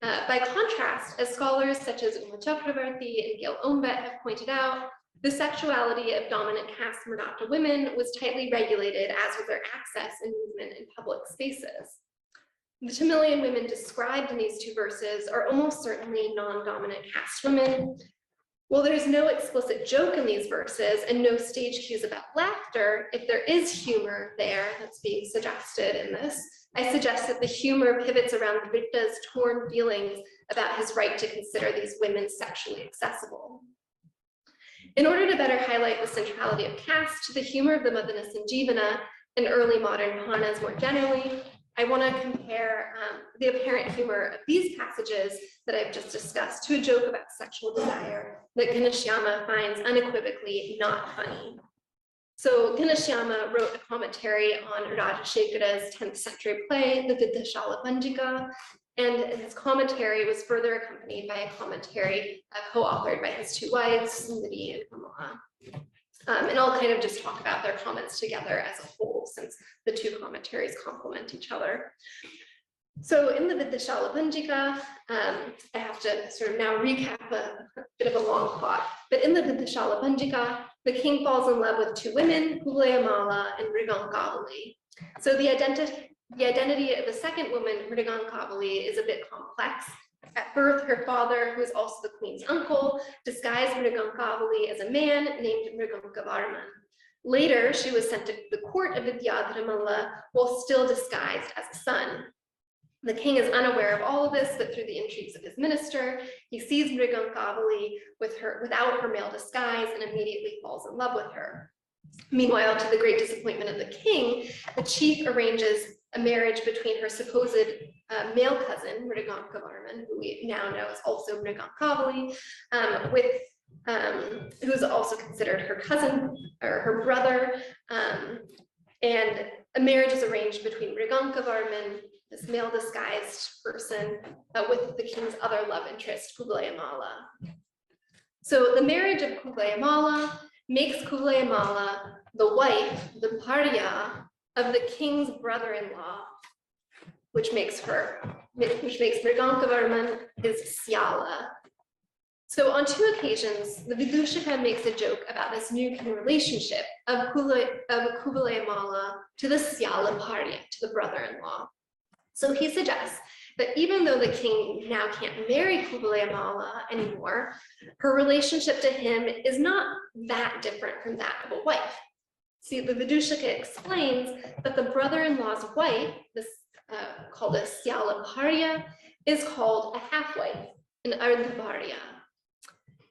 Speaker 3: By contrast, as scholars such as Uma Chakravarti and Gail Ombet have pointed out, the sexuality of dominant caste Maratha women was tightly regulated, as was their access and movement in public spaces. The Tamilian women described in these two verses are almost certainly non-dominant caste women. While there's no explicit joke in these verses and no stage cues about laughter, if there is humor there that's being suggested in this, I suggest that the humor pivots around Vitta's torn feelings about his right to consider these women sexually accessible. In order to better highlight the centrality of caste to the humor of the Madhana Sanjeevana and early modern Bhanas more generally, I want to compare the apparent humor of these passages that I've just discussed to a joke about sexual desire that Ghanshyama finds unequivocally not funny. So Ghanshyama wrote a commentary on Rajashekara's 10th century play, the Vidyashala Panjika, and his commentary was further accompanied by a commentary co-authored by his two wives, Sundari and Kamala. And I'll kind of just talk about their comments together as a whole, since the two commentaries complement each other. So in the Vidyashala Panjika, I have to sort of now recap a bit of a long plot, but in the Vidyashala Panjika, the king falls in love with two women, Kulayamala and Mrigankavali. So the identity of the second woman, Mrigankavali, is a bit complex. At birth, her father, who is also the queen's uncle, disguised Mrigankavali as a man named Mrigankavarman. Later, she was sent to the court of Vidyadharamalla while still disguised as a son. The king is unaware of all of this, but through the intrigues of his minister, he sees Mrigankavali without her male disguise and immediately falls in love with her. Meanwhile, to the great disappointment of the king, the chief arranges a marriage between her supposed male cousin, Mrigankavavarman, who we now know is also Mrigankavali, who's also considered her cousin or her brother, and a marriage is arranged between Mrigankavavarman, this male disguised person, with the king's other love interest, Kulayamala. So the marriage of Kulayamala makes Kulayamala the wife, the Bharya, of the king's brother-in-law, which makes Mrigankavavarman his Syala. So on two occasions, the Vidushaka makes a joke about this new kin relationship of Kulayamala to the Syala Bharya, to the brother-in-law. So he suggests that even though the king now can't marry Kulayamala anymore, her relationship to him is not that different from that of a wife. See, the Vidushaka explains that the brother-in-law's wife, this called a Syala Bharya, is called a half-wife, an Ardha Bharya.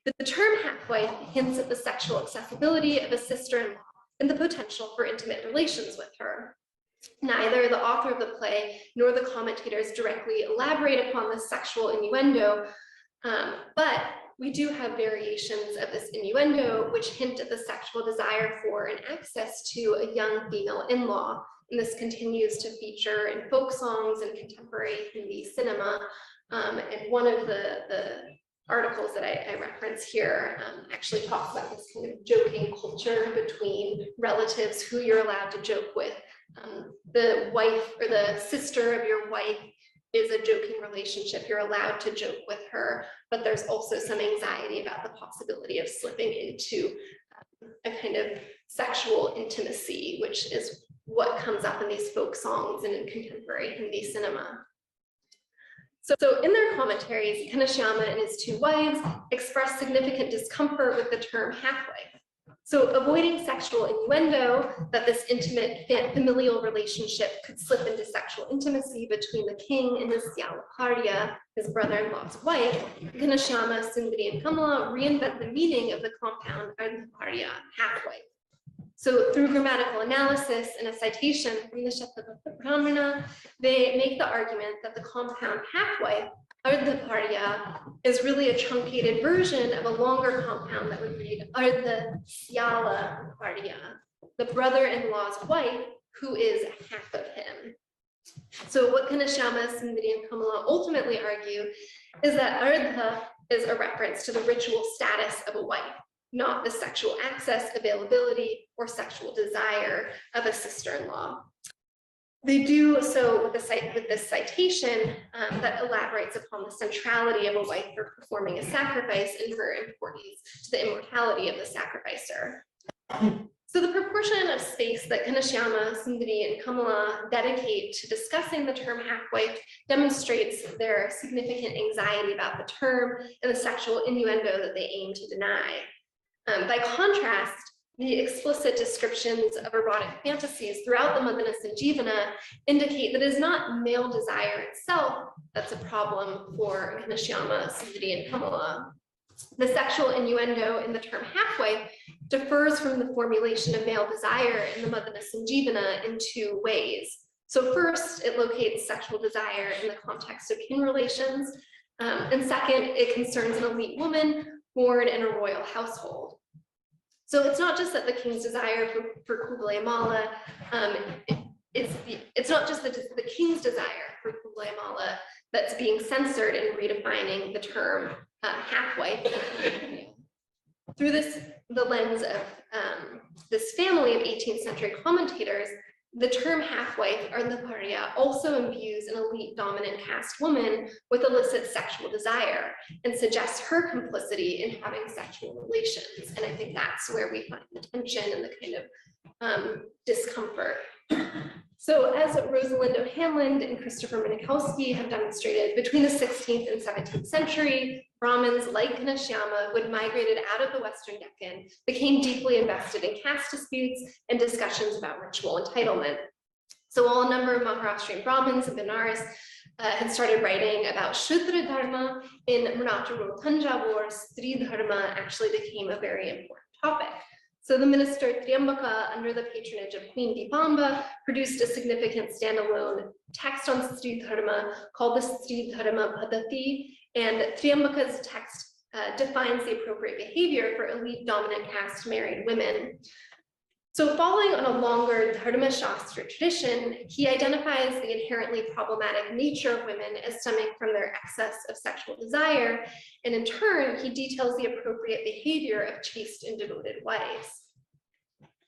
Speaker 3: The term half-wife hints at the sexual accessibility of a sister-in-law and the potential for intimate relations with her. Neither the author of the play nor the commentators directly elaborate upon this sexual innuendo, but we do have variations of this innuendo which hint at the sexual desire for and access to a young female in-law. And this continues to feature in folk songs and contemporary Hindi cinema. And one of the articles that I reference here actually talks about this kind of joking culture between relatives who you're allowed to joke with. The wife or the sister of your wife is a joking relationship. You're allowed to joke with her, but there's also some anxiety about the possibility of slipping into a kind of sexual intimacy, which is what comes up in these folk songs and in contemporary Hindi cinema. So in their commentaries, Ghanshyama and his two wives express significant discomfort with the term half-wife. So avoiding sexual innuendo that this intimate familial relationship could slip into sexual intimacy between the king and his Syala Bharya, his brother-in-law's wife, Ghanshyama, Sundari, and Kamala reinvent the meaning of the compound Ardha Bharya, half-wife. So through grammatical analysis and a citation from the Shatapatha Brahmana, they make the argument that the compound half-wife Ardhaparya is really a truncated version of a longer compound that would read Ardhasyala Parya, the brother-in-law's wife who is half of him. So what Kanashyama, Sundari, and Kamala ultimately argue is that Ardha is a reference to the ritual status of a wife, not the sexual access, availability, or sexual desire of a sister-in-law. They do so with this citation that elaborates upon the centrality of a wife for performing a sacrifice and her importance to the immortality of the sacrificer. So the proportion of space that Kanashyama, Sundari, and Kamala dedicate to discussing the term half-wife demonstrates their significant anxiety about the term and the sexual innuendo that they aim to deny. By contrast, the explicit descriptions of erotic fantasies throughout the Madhana Sanjivana indicate that it is not male desire itself that's a problem for Kanashyama, Sundari, and Kamala. The sexual innuendo in the term half-wife differs from the formulation of male desire in the Madhana Sanjivana in two ways. So first, it locates sexual desire in the context of kin relations, and second, it concerns an elite woman born in a royal household. So it's not just that the king's desire for Kuvalayamala, it's not just the king's desire for Kuvalayamala that's being censored in redefining the term half-wife. Through the lens of this family of 18th century commentators, the term half-wife, Ardhaparya, also imbues an elite dominant caste woman with illicit sexual desire and suggests her complicity in having sexual relations. And I think that's where we find the tension and the kind of discomfort. So as Rosalind O'Hanlon and Christopher Minikowski have demonstrated, between the 16th and 17th century, Brahmins like Kanashyama, who had migrated out of the Western Deccan, became deeply invested in caste disputes and discussions about ritual entitlement. So while a number of Maharashtrian Brahmins in Benares had started writing about Shudra Dharma, in Maratha ruled Tanjavur, Stri Dharma actually became a very important topic. So the minister Triambaka, under the patronage of Queen Dipamba, produced a significant standalone text on Stri Dharma called the Stri Dharma Padati, and Triambaka's text defines the appropriate behavior for elite dominant caste married women. So following on a longer Dharma Shastra tradition, he identifies the inherently problematic nature of women as stemming from their excess of sexual desire, and in turn, he details the appropriate behavior of chaste and devoted wives.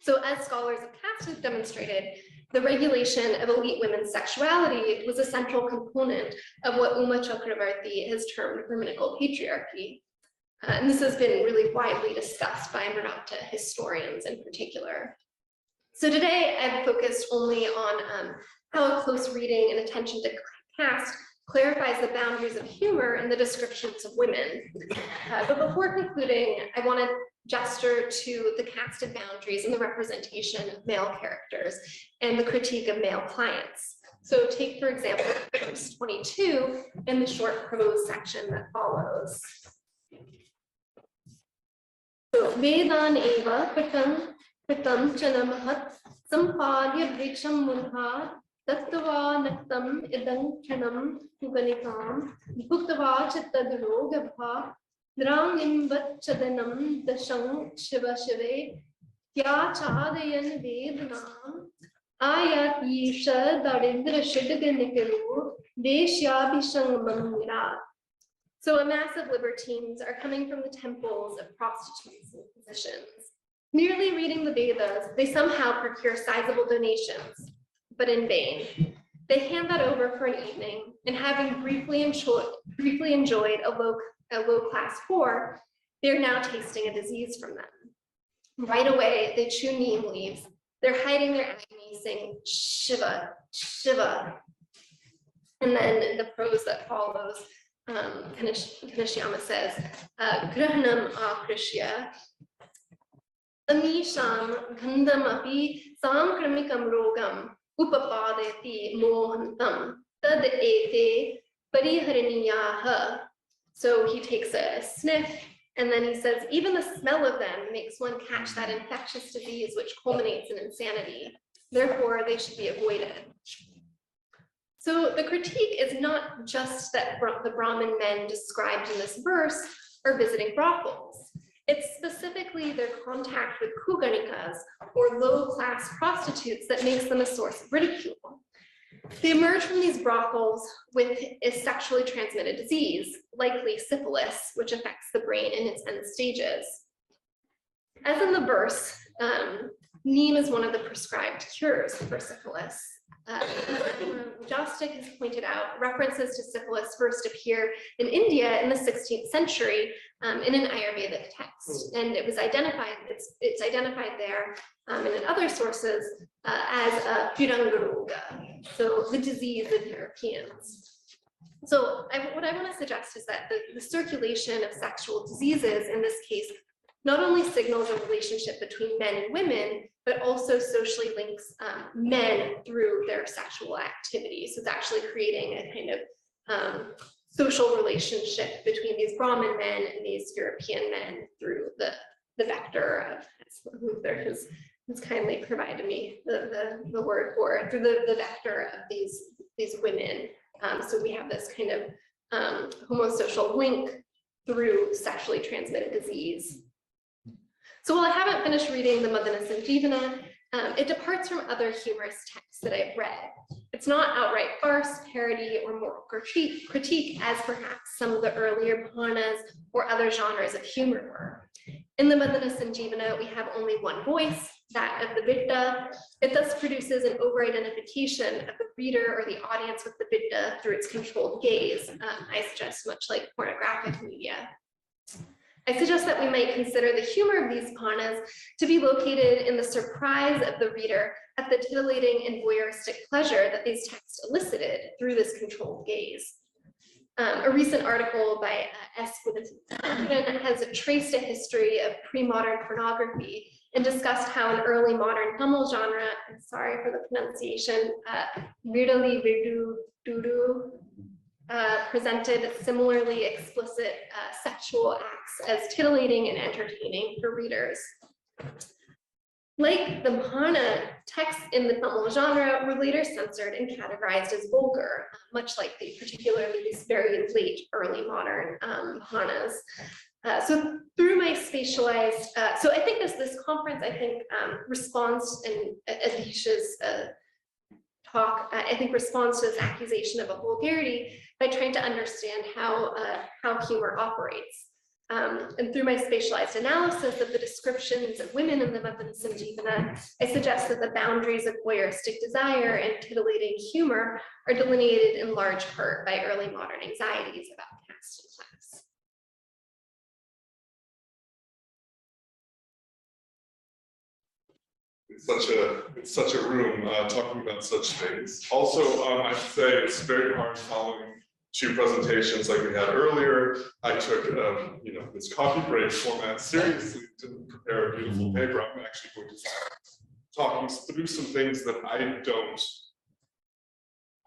Speaker 3: So as scholars of caste have demonstrated, the regulation of elite women's sexuality was a central component of what Uma Chakravarti has termed Brahminical patriarchy. And this has been really widely discussed by Maratha historians in particular. So today I've focused only on how a close reading and attention to caste clarifies the boundaries of humor in the descriptions of women. But before concluding, I want to gesture to the casted boundaries and the representation of male characters and the critique of male clients. So take, for example, verse 22 in the short prose section that follows. So, Vedan eva pitam chanamahat sampadya vriksham munha tattva naktam idam chanam ganikam bhuktava chittadro gabha drangim vachadanam dasham shiva shive kya chadayan vednam ayat yisha darindra shidganikaru deshyabhishangamamira. So a mass of libertines are coming from the temples of prostitutes and physicians. Merely reading the Vedas, they somehow procure sizable donations, but in vain. They hand that over for an evening, and having briefly enjoyed a low-class whore, they're now tasting a disease from them. Right away, they chew neem leaves. They're hiding their agony, saying, Shiva, Shiva. And then the prose that follows, Kanashyama says, Grahanam akrishya, Amisham gandham api samkramikam rogam upapadeti mohantam tad ete pariharaniyaha. So he takes a sniff, and then he says, even the smell of them makes one catch that infectious disease which culminates in insanity. Therefore, they should be avoided. So the critique is not just that the Brahmin men described in this verse are visiting brothels. It's specifically their contact with kuganikas, or low-class prostitutes, that makes them a source of ridicule. They emerge from these brothels with a sexually transmitted disease, likely syphilis, which affects the brain in its end stages. As in the verse, neem is one of the prescribed cures for syphilis. Jostic has pointed out, references to syphilis first appear in India in the 16th century in an Ayurvedic text, and it was identified. It's identified there and in other sources as Pirangaroga, so the disease of Europeans. So what I want to suggest is that the circulation of sexual diseases in this case not only signals a relationship between men and women, but also socially links men through their sexual activity. So it's actually creating a kind of social relationship between these Brahmin men and these European men through the vector of Luther has kindly provided me the word for, through the vector of these women. So we have this kind of homosocial link through sexually transmitted disease. So while I haven't finished reading the Madhana Sanjeevana, it departs from other humorous texts that I've read. It's not outright farce, parody, or moral critique as perhaps some of the earlier Bhanas or other genres of humor were. In the Madhana Sanjeevana, we have only one voice, that of the Vidya. It thus produces an over-identification of the reader or the audience with the Vidya through its controlled gaze. I suggest much like pornographic media. I suggest that we might consider the humor of these Bhanas to be located in the surprise of the reader at the titillating and voyeuristic pleasure that these texts elicited through this controlled gaze. A recent article by S. Witherden has traced a history of pre-modern pornography and discussed how an early modern Tamil genre, I'm sorry for the pronunciation, Vidali Vidu Dudu, presented similarly explicit sexual acts as titillating and entertaining for readers. Like the Bhana, texts in the Tamil genre were later censored and categorized as vulgar, much like particularly these very late early modern Bhanas. So through my spatialized, so I think this conference, I think, responds, and Adisha's talk, I think responds to this accusation of a vulgarity by trying to understand how humor operates. And through my spatialized analysis of the descriptions of women in the Madhana Sanjeevana, I suggest that the boundaries of voyeuristic desire and titillating humor are delineated in large part by early modern anxieties about caste and class.
Speaker 4: It's such a room talking about such things. Also, I have to say it's very hard following two presentations like we had earlier. I took this coffee break format seriously to prepare a beautiful paper. I'm actually going to talk through some things that I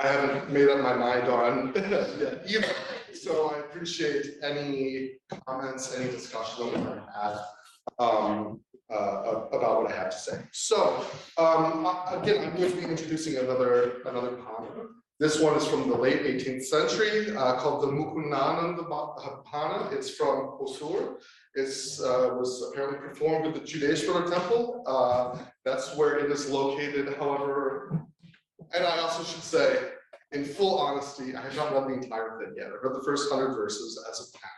Speaker 4: haven't made up my mind on yet either. So I appreciate any comments, any discussion that we might have about what I have to say. So again, I'm going to be introducing another Bhana. This one is from the late 18th century, called the Mukunananda Bhana. It's from Hosur. It was apparently performed at the Judeshwara temple. That's where it is located. However, and I also should say, in full honesty, I have not read the entire thing yet. I read the first 100 verses as a pack.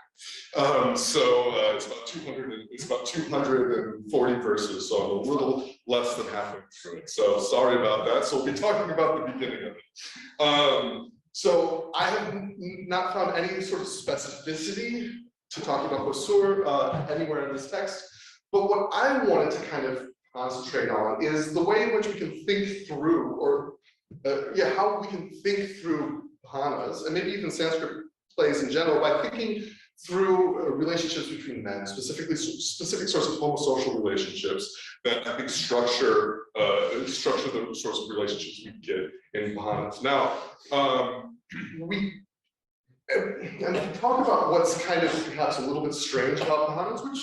Speaker 4: It's about 240 verses, so I'm a little less than halfway through it. So sorry about that. So we'll be talking about the beginning of it. So I have not found any sort of specificity to talk about Hosur anywhere in this text. But what I wanted to kind of concentrate on is the way in which we can think through, or how we can think through Bhanas, and maybe even Sanskrit plays in general, by thinking through relationships between men, specific sorts of homosocial relationships that I think structure the sorts of relationships we get in Bhanas. Now, we talk about what's kind of perhaps a little bit strange about Bhanas, which,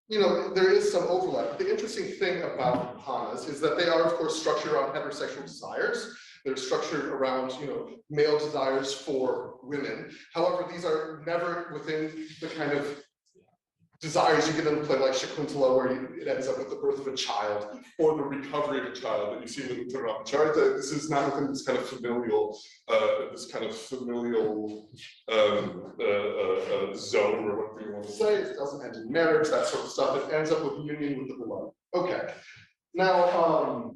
Speaker 4: there is some overlap. The interesting thing about Bhanas is that they are, of course, structured around heterosexual desires. They're structured around, male desires for women. However, these are never within the kind of desires you get in a play like Shakuntala, where it ends up with the birth of a child or the recovery of a child that you see in the Ramacharita. This is not within this kind of familial, zone, or whatever you want to say. It doesn't end in marriage, that sort of stuff. It ends up with union with the beloved. Okay. Now,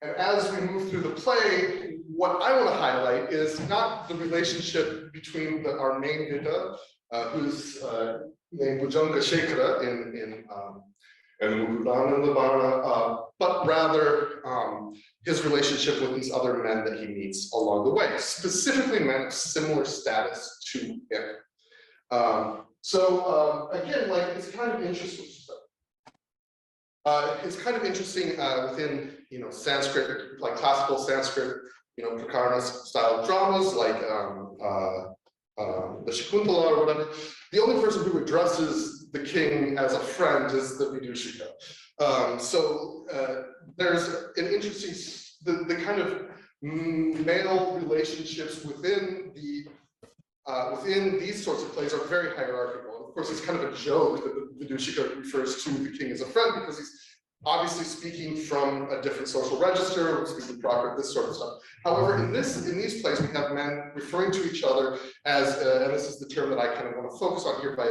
Speaker 4: and as we move through the play, what I want to highlight is not the relationship between our main Vita, who's named Bhujanga Shekhara in Murudana, but rather his relationship with these other men that he meets along the way, specifically men of similar status to him. Again, like it's kind of interesting. It's kind of interesting within Sanskrit, like classical Sanskrit, Prakarna style dramas like the Shakuntala or whatever. The only person who addresses the king as a friend is the Vidushika. There's an interesting the kind of male relationships within these sorts of plays are very hierarchical. And of course, it's kind of a joke that the Vidushika refers to the king as a friend because he's obviously speaking from a different social register, speaking proper, this sort of stuff. However, in these plays, we have men referring to each other as, and this is the term that I kind of want to focus on here, by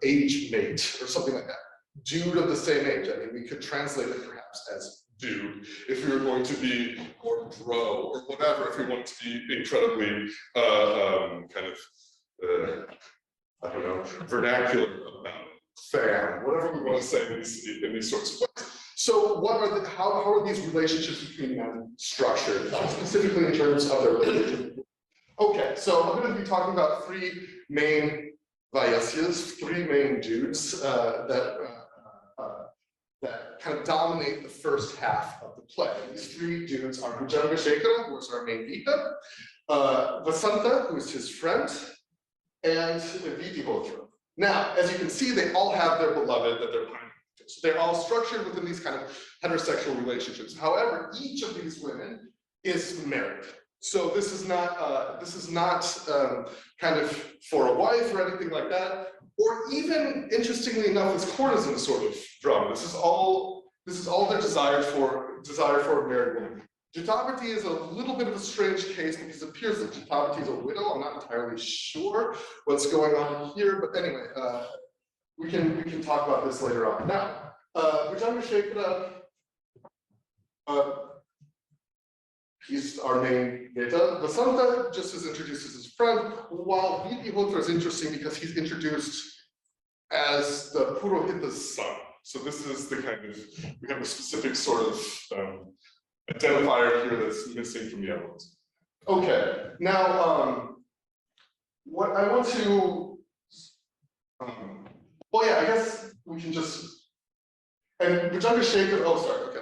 Speaker 4: age mate or something like that. Dude of the same age. I mean, we could translate it perhaps as dude, if we were going to be, or bro, or whatever, if we want to be incredibly I don't know, vernacular about it, fam, whatever we want to say in these sorts of ways. So what are how are these relationships between men structured, specifically in terms of their relationship? Okay, so I'm going to be talking about three main Vayasyas, three main dudes that kind of dominate the first half of the play. These three dudes are Bhujanga Shekhara, who is our main Vita, Vasanta, who is his friend, and Vitihotra. Now, as you can see, they all have their beloved that they're pining to. So they're all structured within these kind of heterosexual relationships. However, each of these women is married. So this is not kind of for a wife or anything like that, or even interestingly enough, it's courtesan sort of drama. This is all their desire for a married woman. Jatavati is a little bit of a strange case because it appears that Jatavati is a widow. I'm not entirely sure what's going on here, but anyway, we can talk about this later on. Now, Bhujanga Shekhara, he's our main Vita. Vasanta just is introduced as his friend, while Vitihotra is interesting because he's introduced as the Purohita's son. So this is the kind of, we have a specific sort of identifier here that's missing from the other ones. Okay, now what I want to, well, yeah, I guess we can just, and Bhujanga Shekhara, oh, sorry, okay,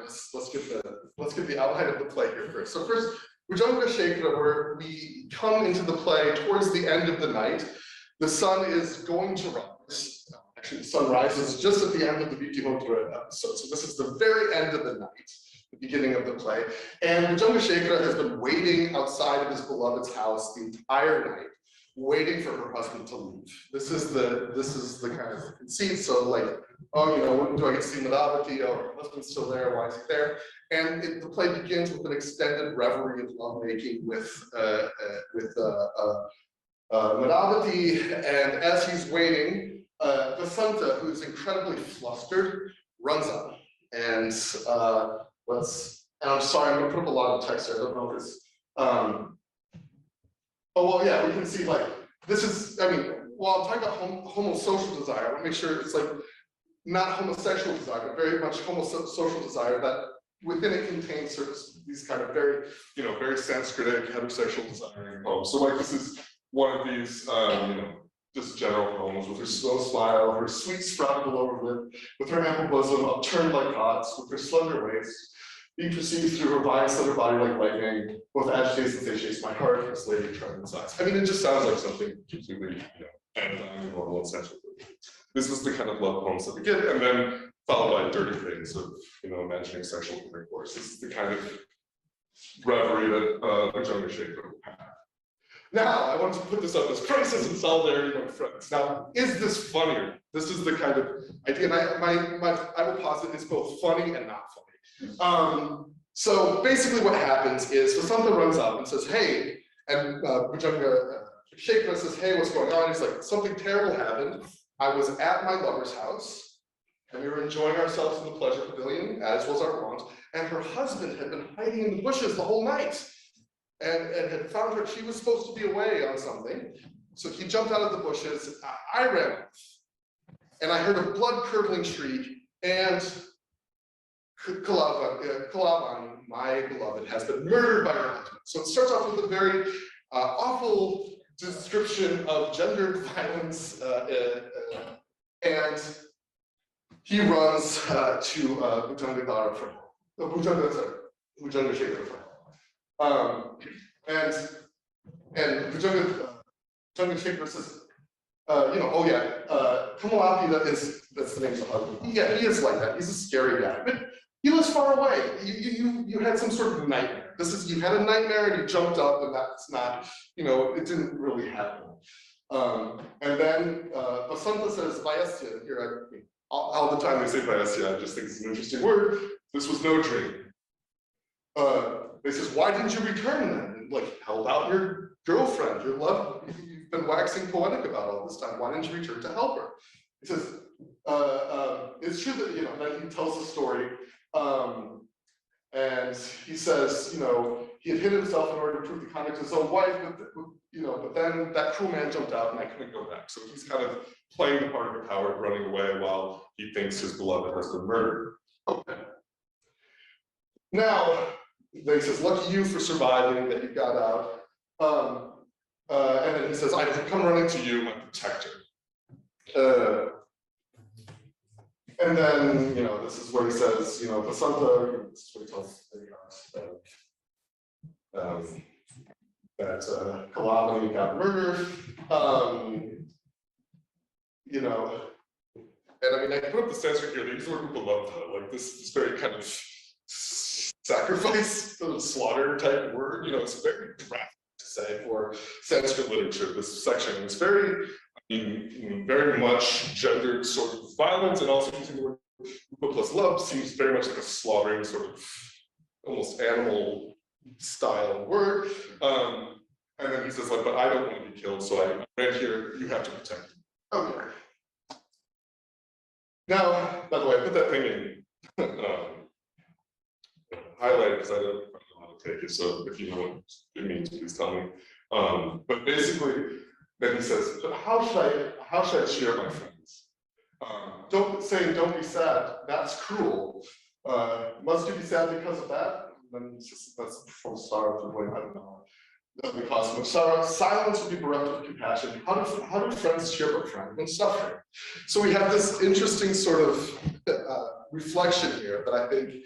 Speaker 4: let's get the outline of the play here first. So first, Bhujanga Shekhara, where we come into the play towards the end of the night, the sun is going to rise. Actually, the sun rises just at the end of the Vitihotra episode. So this is the very end of the night, the beginning of the play. And Bhujanga Shekhara has been waiting outside of his beloved's house the entire night, waiting for her husband to leave. This is the kind of conceit. So like, oh, when do I get to see Madhavati? Oh, her husband's still there. Why is he there? And the play begins with an extended reverie of lovemaking with Madhavati. And as he's waiting, Vasanta, who is incredibly flustered, runs up. And and I'm sorry, I'm gonna put up a lot of text here. I don't know if it's oh well, yeah, we can see like this is, I mean, while I'm talking about homosocial desire, I want to make sure it's like not homosexual desire, but very much homosocial desire that within it contains sort of these kind of very, very Sanskritic heterosexual desiring poems. So like this is one of these, just general poems with her slow smile, her sweet sprout lower lip, with her ample bosom upturned like pots, with her slender waist, being perceived through her vine slender body like lightning, both agitates and satiates my heart, this lady trembling sighs. I mean, it just sounds like something completely, anodyne and normal and sensual. This is the kind of love poems that begin, and then followed by dirty things of, imagining sexual intercourse. This is the kind of reverie that Bujanga Shaker would have. Now, I want to put this up as crisis and solidarity among friends. Now, is this funnier? This is the kind of idea, and I will posit it's both funny and not funny. So basically what happens is Vasanta runs up and says, hey, and Bujanga Shaker says, hey, what's going on? He's like, something terrible happened. I was at my lover's house, and we were enjoying ourselves in the pleasure pavilion, as was our wont, and her husband had been hiding in the bushes the whole night. And had found her, she was supposed to be away on something. So he jumped out of the bushes, I ran off. And I heard a blood-curdling shriek, and Kalavani, my beloved, has been murdered by her husband. So it starts off with a very awful description of gendered violence, and he runs to Bujanga Shaker. And Bujanga Shaker says, oh yeah, Kamalapi, that's the name of the husband. Yeah, he is like that. He's a scary guy, but he lives far away. You had some sort of nightmare. You had a nightmare and you jumped up, and that's not, it didn't really happen. And then Basanta says, Vayasya, here, all the time they say Vayasya, I just think it's an interesting word. This was no dream. They says, why didn't you return then? And like, held out your girlfriend, your love, you've been waxing poetic about all this time. Why didn't you return to help her? He says, it's true that, then he tells the story. And he says, he had hid himself in order to prove the conduct of his own wife, but then that cruel man jumped out and I couldn't go back. So he's kind of playing the part of a coward running away while he thinks his beloved has been murdered. Okay. Now, he says, lucky you for surviving, that you got out. And then he says, I've come running to you, my protector. And then, this is where he says, Basanta, this is what he tells that Kalavani got murdered. And I mean, I put up the Sanskrit here, they use the word beloved, like this very kind of sacrifice, sort of slaughter type word, it's very graphic to say for Sanskrit literature. This section is very, very much gendered sort of violence, and also using the word rupa plus love seems very much like a slaughtering sort of almost animal style word. And then he says, like, but I don't want to be killed, so I ran here, you have to protect me. Okay. Now, by the way, I put that thing in highlighted because I don't know how to take it, so if you know what it means, please tell me. But basically, then he says, but how should I cheer my friends? Don't be sad, that's cruel. Must you be sad because of that? And then it's just, that's from sorrow to blame, I don't know. Doesn't cause much sorrow. Silence would be bereft of compassion. How do friends cheer a friend when suffering? So we have this interesting sort of reflection here that I think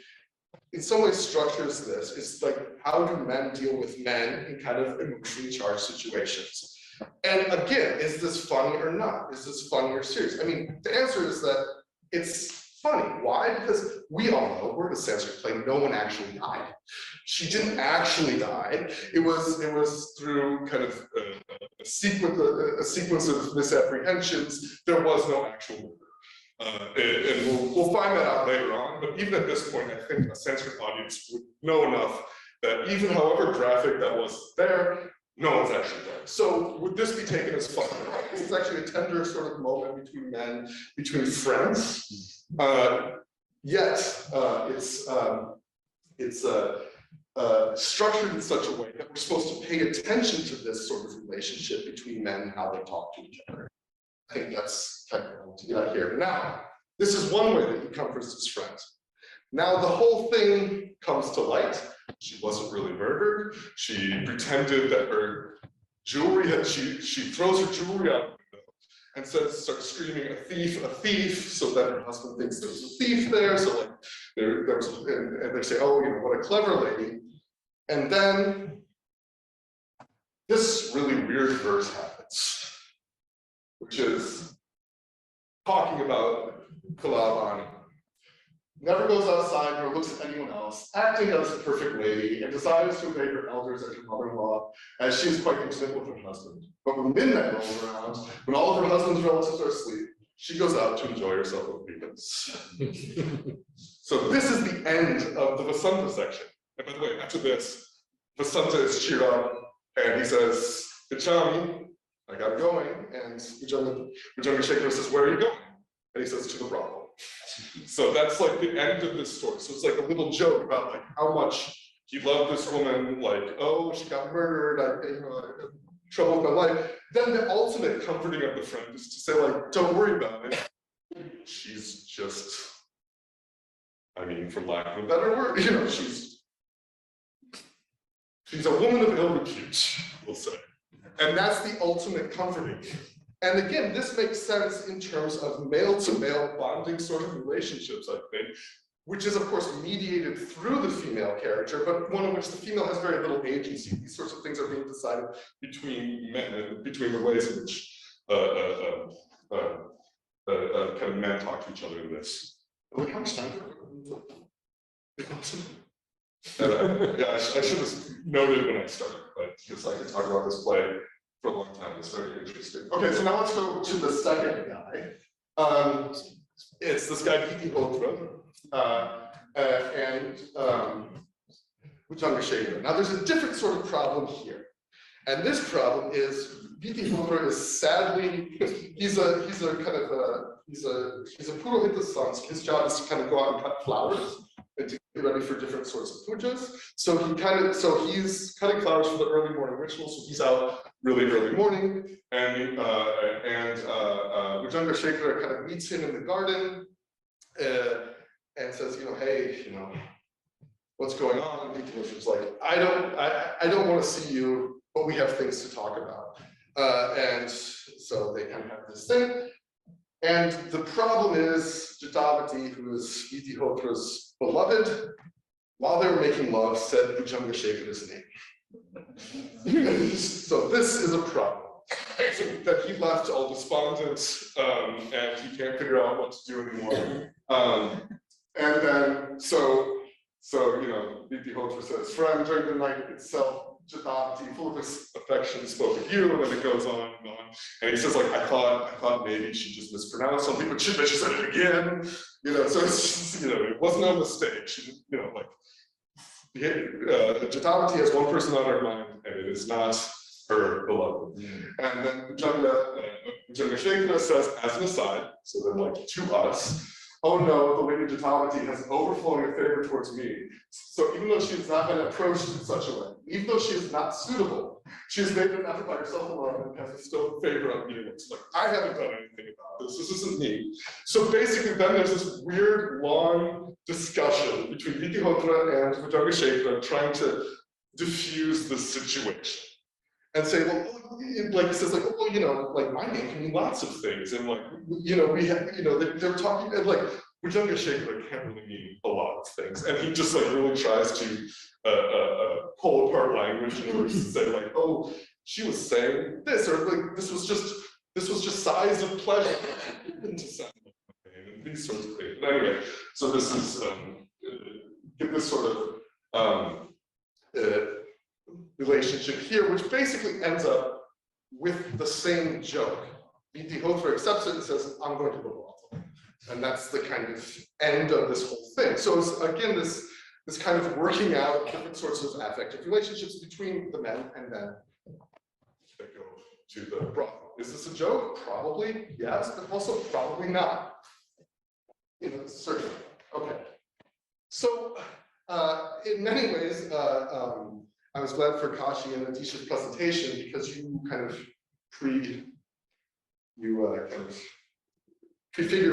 Speaker 4: in some ways structures this. It's like, how do men deal with men in kind of emotionally charged situations? And again, is this funny or not? Is this funny or serious? I mean, the answer is that it's funny. Why? Because we all know, we're the Sanskrit play, no one actually died. She didn't actually die. It was through kind of a sequence of misapprehensions. There was no actual murder. And we'll find that out later on. But even at this point, I think a Sanskrit audience would know enough that even however graphic that was there, no one's actually dead. So would this be taken as fun? This is actually a tender sort of moment between men, between friends. Yet it's structured in such a way that we're supposed to pay attention to this sort of relationship between men and how they talk to each other. I think that's kind of what to get out here. Now, this is one way that he comforts his friends. Now the whole thing comes to light. She wasn't really murdered. She pretended that her jewelry had, she throws her jewelry out the window and starts screaming, a thief, so that her husband thinks there's a thief there. So like and they say, oh, what a clever lady. And then this really weird verse happens, which is talking about Kalabani. Never goes outside nor looks at anyone else, acting as a perfect lady, and desires to obey her elders and her mother-in-law, as she is quite intimate with her husband. But when midnight rolls around, when all of her husband's relatives are asleep, she goes out to enjoy herself with weekends. So this is the end of the Vasanta section. And by the way, after this, Vasanta is cheered up, and he says, Pichami, I got going, and Bhujanga Shekhar says, where are you going? And he says, to the brothel. So that's like the end of this story. So it's like a little joke about like how much he loved this woman, like, oh, she got murdered, I had trouble with my life. Then the ultimate comforting of the friend is to say, like, don't worry about it. She's just, I mean, for lack of a better word, you know, she's a woman of ill repute, we'll say. And that's the ultimate comforting. And again, this makes sense in terms of male-to-male bonding sort of relationships, I think, which is, of course, mediated through the female character, but one in which the female has very little agency. These sorts of things are being decided between men and between the ways in which kind of men talk to each other in this. Look how much time. Yeah, I should have noted when I started, but because I could talk about this play for a long time. It's very interesting. Okay, so now let's go to the second guy. It's this guy, Viti Hotra, and Bhujanga Shekhar. Now, there's a different sort of problem here. And this problem is Viti Hotra is sadly, he's a Purohita son, so his job is to kind of go out and cut flowers and to get ready for different sorts of pujas. So he's cutting flowers for the early morning ritual. So he's out really early morning, and Bhujanga Shekhar kind of meets him in the garden and says, you know, hey, you know, what's going on? And Viti Hotra's like, I don't want to see you, but we have things to talk about. And so they kind of have this thing. And the problem is Jadavati, who is Viti Hotra's beloved, while they were making love, said Bhujanga Shekhar's name. So this is a problem. That he left all despondent, and he can't figure out what to do anymore. And then, so you know, Viti Hotra says, friend, during the night itself, Jadavati, full of his affection, spoke of you, and then it goes on and on. And he says, like, I thought maybe she just mispronounced something, but she said it again. You know, so it's just, you know, it wasn't a mistake. She didn't, you know, like, Jadavati has one person on her mind, and it is not her beloved. And then Bhujanga Shekhar says, as an aside, so then like to us, oh no, the lady Jadavati has an overflowing favor towards me. So even though she has not been approached in such a way, even though she is not suitable, she has made an effort by herself alone and has bestowed favor on me. It's like, I haven't done anything about this. This isn't me. So basically, then there's this weird, long discussion between Viti Hotra and Bhujanga Shekhar trying to diffuse the situation. And say, well, like he says, like, well, you know, like my name can mean lots of things, and like, you know, we have, you know, they're talking, and like, Bhujanga Shekhar can't really mean a lot of things, and he just like really tries to pull apart language in order to say like, oh, she was saying this, or like this was just sighs of pleasure into sound and these sorts of things. But anyway, so this is this sort of relationship here, which basically ends up with the same joke. Viti Hotra accepts it and says, I'm going to the brothel. And that's the kind of end of this whole thing. So it's, again, this kind of working out different sorts of affective relationships between the men, and then they go to the brothel. Is this a joke? Probably, yes, but also probably not. You know, certainly. Okay. So in many ways, I was glad for Kashi and Adisha's presentation, because you kind of prefigured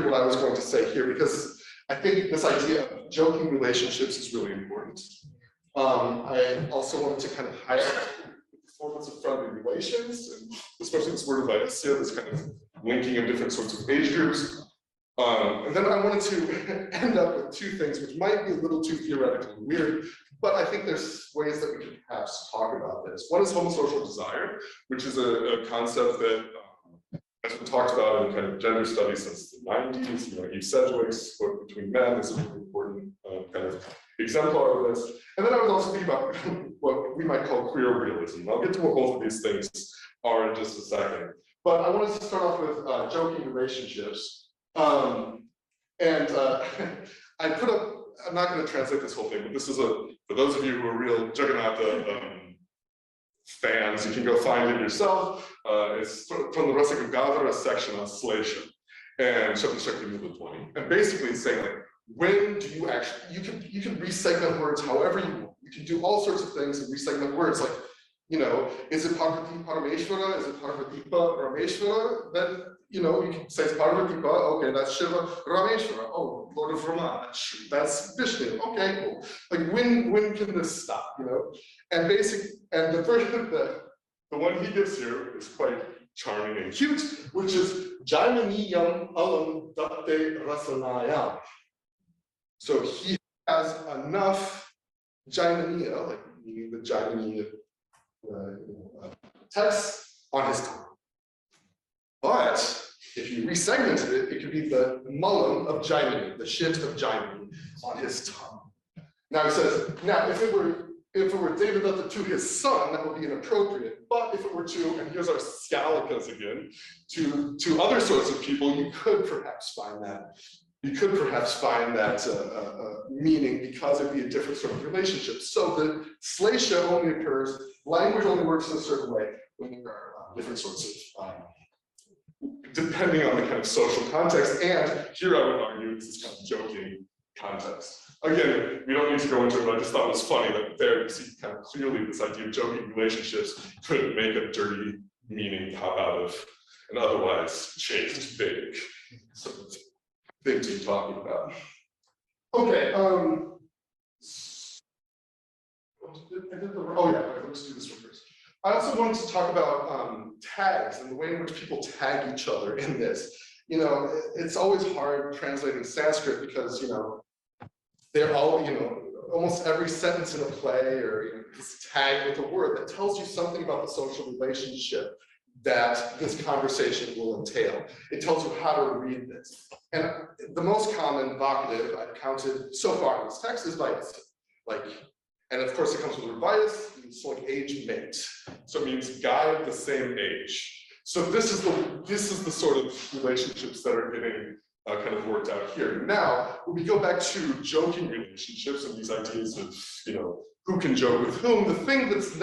Speaker 4: what I was going to say here, because I think this idea of joking relationships is really important. I also wanted to kind of highlight the performance of friendly relations, and especially this word of Vaisya, this kind of linking of different sorts of age groups. And then I wanted to end up with two things, which might be a little too theoretical and weird, but I think there's ways that we could perhaps talk about this. One is homosocial desire, which is a concept that has been talked about in kind of gender studies since the 90s. You know, Eve Sedgwick's book Between Men is a really important kind of exemplar of this. And then I was also thinking about what we might call queer realism. I'll get to what both of these things are in just a second. But I wanted to start off with joking relationships. I put up, I'm not going to translate this whole thing, but this is for those of you who are real Juggernaut fans, you can go find it yourself. It's from the Russian Gavra section on slation and Shakti. And basically it's saying, like, when do you actually, you can resegment words however you want. You can do all sorts of things and resegment words, like, you know, is it Parvati Parameshwara? Is it Parvati Parameshwara? Then, you know, you can say it's Parvati, okay, that's Shiva Rameshwara. Oh, Lord of Rama, that's Vishnu. Okay, cool. Like, when can this stop, you know? And the first, the one he gives here is quite charming and cute, which is Jainaniyam Alam Datte Rasanayam. So he has enough Jainaniya, like meaning the Jainaniya text on his tongue. But if you resegmented it, it could be the Mullam of Jainani, the shit of Jainani on his tongue. Now he says, now if it were Devadatta to his son, that would be inappropriate. But if it were to, and here's our Scalikas again, to other sorts of people, you could perhaps find that. You could perhaps find that meaning because it'd be a different sort of relationship. So the slatia only occurs, language only works in a certain way when there are different sorts of, depending on the kind of social context. And here I would argue it's this kind of joking context. Again, we don't need to go into it, but I just thought it was funny that there you see kind of clearly this idea of joking relationships could make a dirty meaning pop out of an otherwise chaste, vague sort of thing to be talking about. Okay, oh yeah, let's do this one first. I also wanted to talk about tags and the way in which people tag each other in this. You know, it's always hard translating Sanskrit because, you know, they're all, you know, almost every sentence in a play or, you know, is tagged with a word that tells you something about the social relationship that this conversation will entail. It tells you how to read this. And the most common vocative I've counted so far in this text is bias. Like, and of course it comes with a bias, it's like age mate. So it means guy of the same age. So this is the sort of relationships that are getting kind of worked out here. Now, when we go back to joking relationships and these ideas of, you know, who can joke with whom, the thing this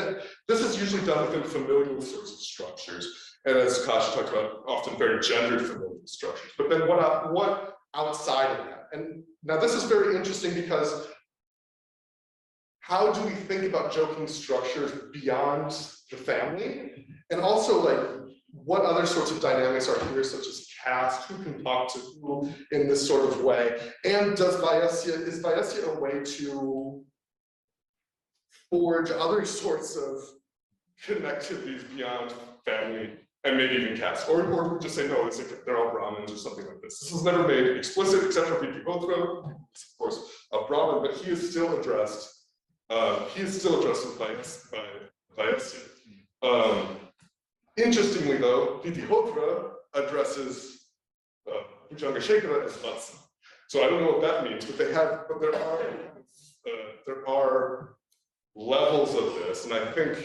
Speaker 4: is usually done within familial sorts of structures. And as Kasia talked about, often very gendered familial structures. But then what outside of that? And now this is very interesting because how do we think about joking structures beyond the family? And also, like, what other sorts of dynamics are here, such as caste, who can talk to who in this sort of way? And is Vaisya a way to forge other sorts of connectivities beyond family and maybe even caste? Or just say, no, it's like they're all Brahmins or something like this. This was never made explicit, except for Vitihotra, of course, a Brahmin, but he is still addressed with Vaisya. Interestingly, though, Vitihotra addresses Bhujangashekara as Vatsa. So I don't know what that means, but there are levels of this, and I think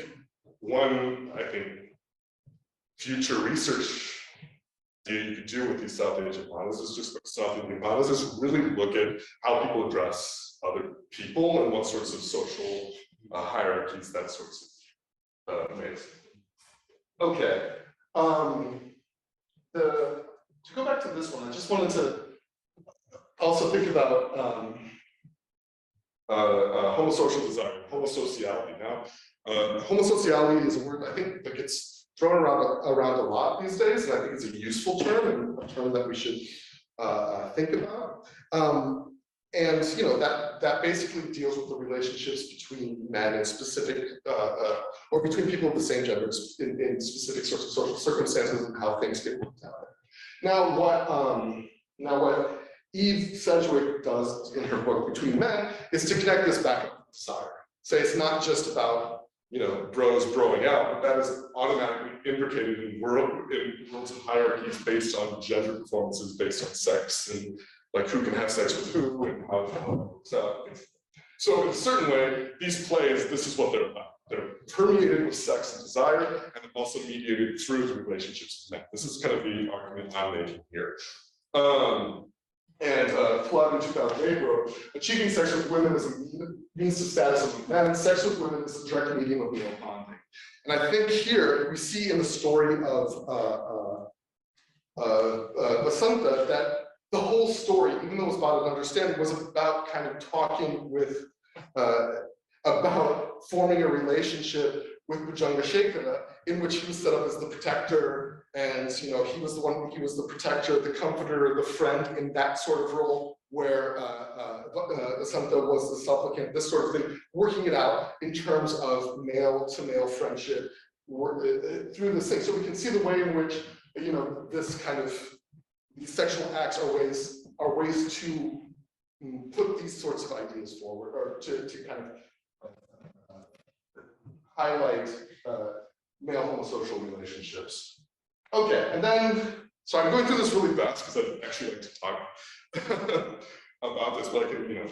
Speaker 4: future research you could do with these South Asian models is just South Indian models is really look at how people address other people and what sorts of social hierarchies that sorts of makes. Okay, to go back to this one, I just wanted to also think about homosocial desire, homosociality. Now, homosociality is a word I think that gets thrown around a lot these days, and I think it's a useful term and a term that we should think about. And you know that basically deals with the relationships between men and specific, or between people of the same gender in specific sorts of social circumstances and how things get worked out. Now what Eve Sedgwick does in her book Between Men is to connect this back up to desire. Say it's not just about bros broing out, but that is automatically imbricated in world's hierarchies based on gender performances, based on sex, and like who can have sex with who and how it works out. So in a certain way, these plays, this is what they're about. They're permeated with sex and desire, and also mediated through the relationships of men. This is kind of the argument I'm making here. Flood in 2008 wrote, achieving sex with women is a means to status of men. Sex with women is a direct medium of male bonding. And I think here we see in the story of Vasanta that the whole story, even though it was about an understanding, was about kind of talking with, about forming a relationship with Bhujanga Shekhara, in which he was set up as the protector, and he was the protector, the comforter, the friend in that sort of role, where Vasanta was the supplicant, this sort of thing, working it out in terms of male-to-male friendship through this thing. So we can see the way in which this kind of these sexual acts are ways to put these sorts of ideas forward, or to kind of highlight male homosocial relationships. Okay, and then, so I'm going through this really fast because I'd actually like to talk about this, but I can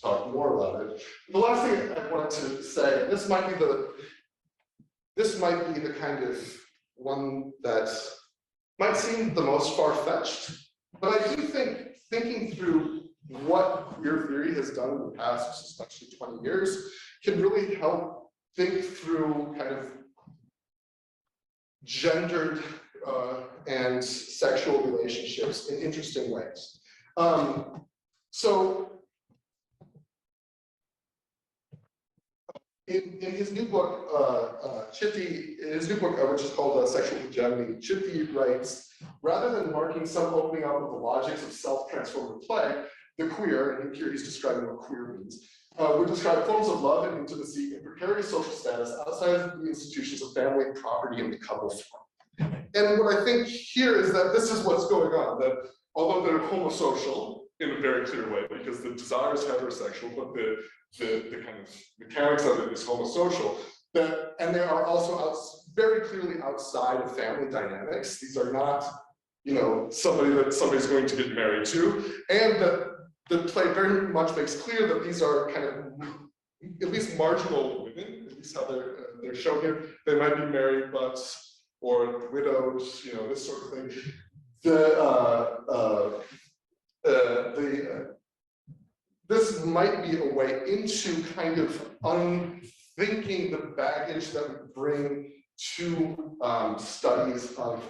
Speaker 4: talk more about it. The last thing I wanted to say, this might be the kind of one that might seem the most far-fetched, but I do think thinking through what queer theory has done in the past, especially 20 years, can really help think through kind of gendered and sexual relationships in interesting ways. So in his new book, which is called Sexual Hegemony, Chitti writes, rather than marking some opening up of the logics of self-transformative play, the queer, and here he's describing what queer means, would describe forms of love and intimacy in precarious social status outside of the institutions of family, property, and the couple form. And what I think here is that this is what's going on, that although they're homosocial in a very clear way, because the desire is heterosexual, but the kind of mechanics of it is homosocial, and they are also very clearly outside of family dynamics. These are not, somebody that somebody's going to get married to, and that the play very much makes clear that these are kind of at least marginal women, at least how they're shown here. They might be married, but or widowed, this sort of thing. This might be a way into kind of unthinking the baggage that we bring to studies of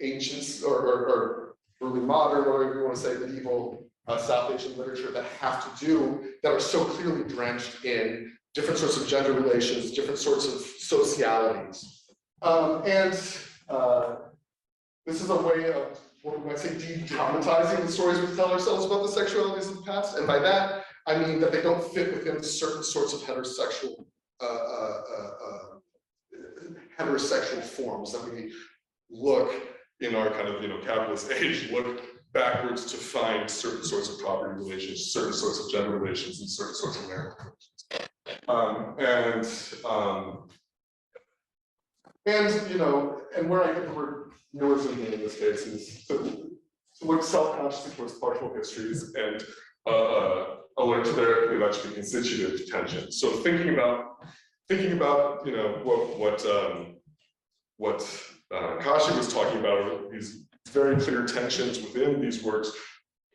Speaker 4: ancient or early modern, whatever you want to say, medieval South Asian literature that are so clearly drenched in different sorts of gender relations, different sorts of socialities. This is a way of, what we might say, de-dramatizing the stories we tell ourselves about the sexualities of the past. And by that, I mean that they don't fit within certain sorts of heterosexual forms that we look in our kind of capitalist age, look backwards to find certain sorts of property relations, certain sorts of gender relations, and certain sorts of marital relations. And where I get the word nihilism in this case is to look self-consciously towards partial histories and alert to their eventually constitutive tension. So thinking about what Kashi was talking about, these very clear tensions within these works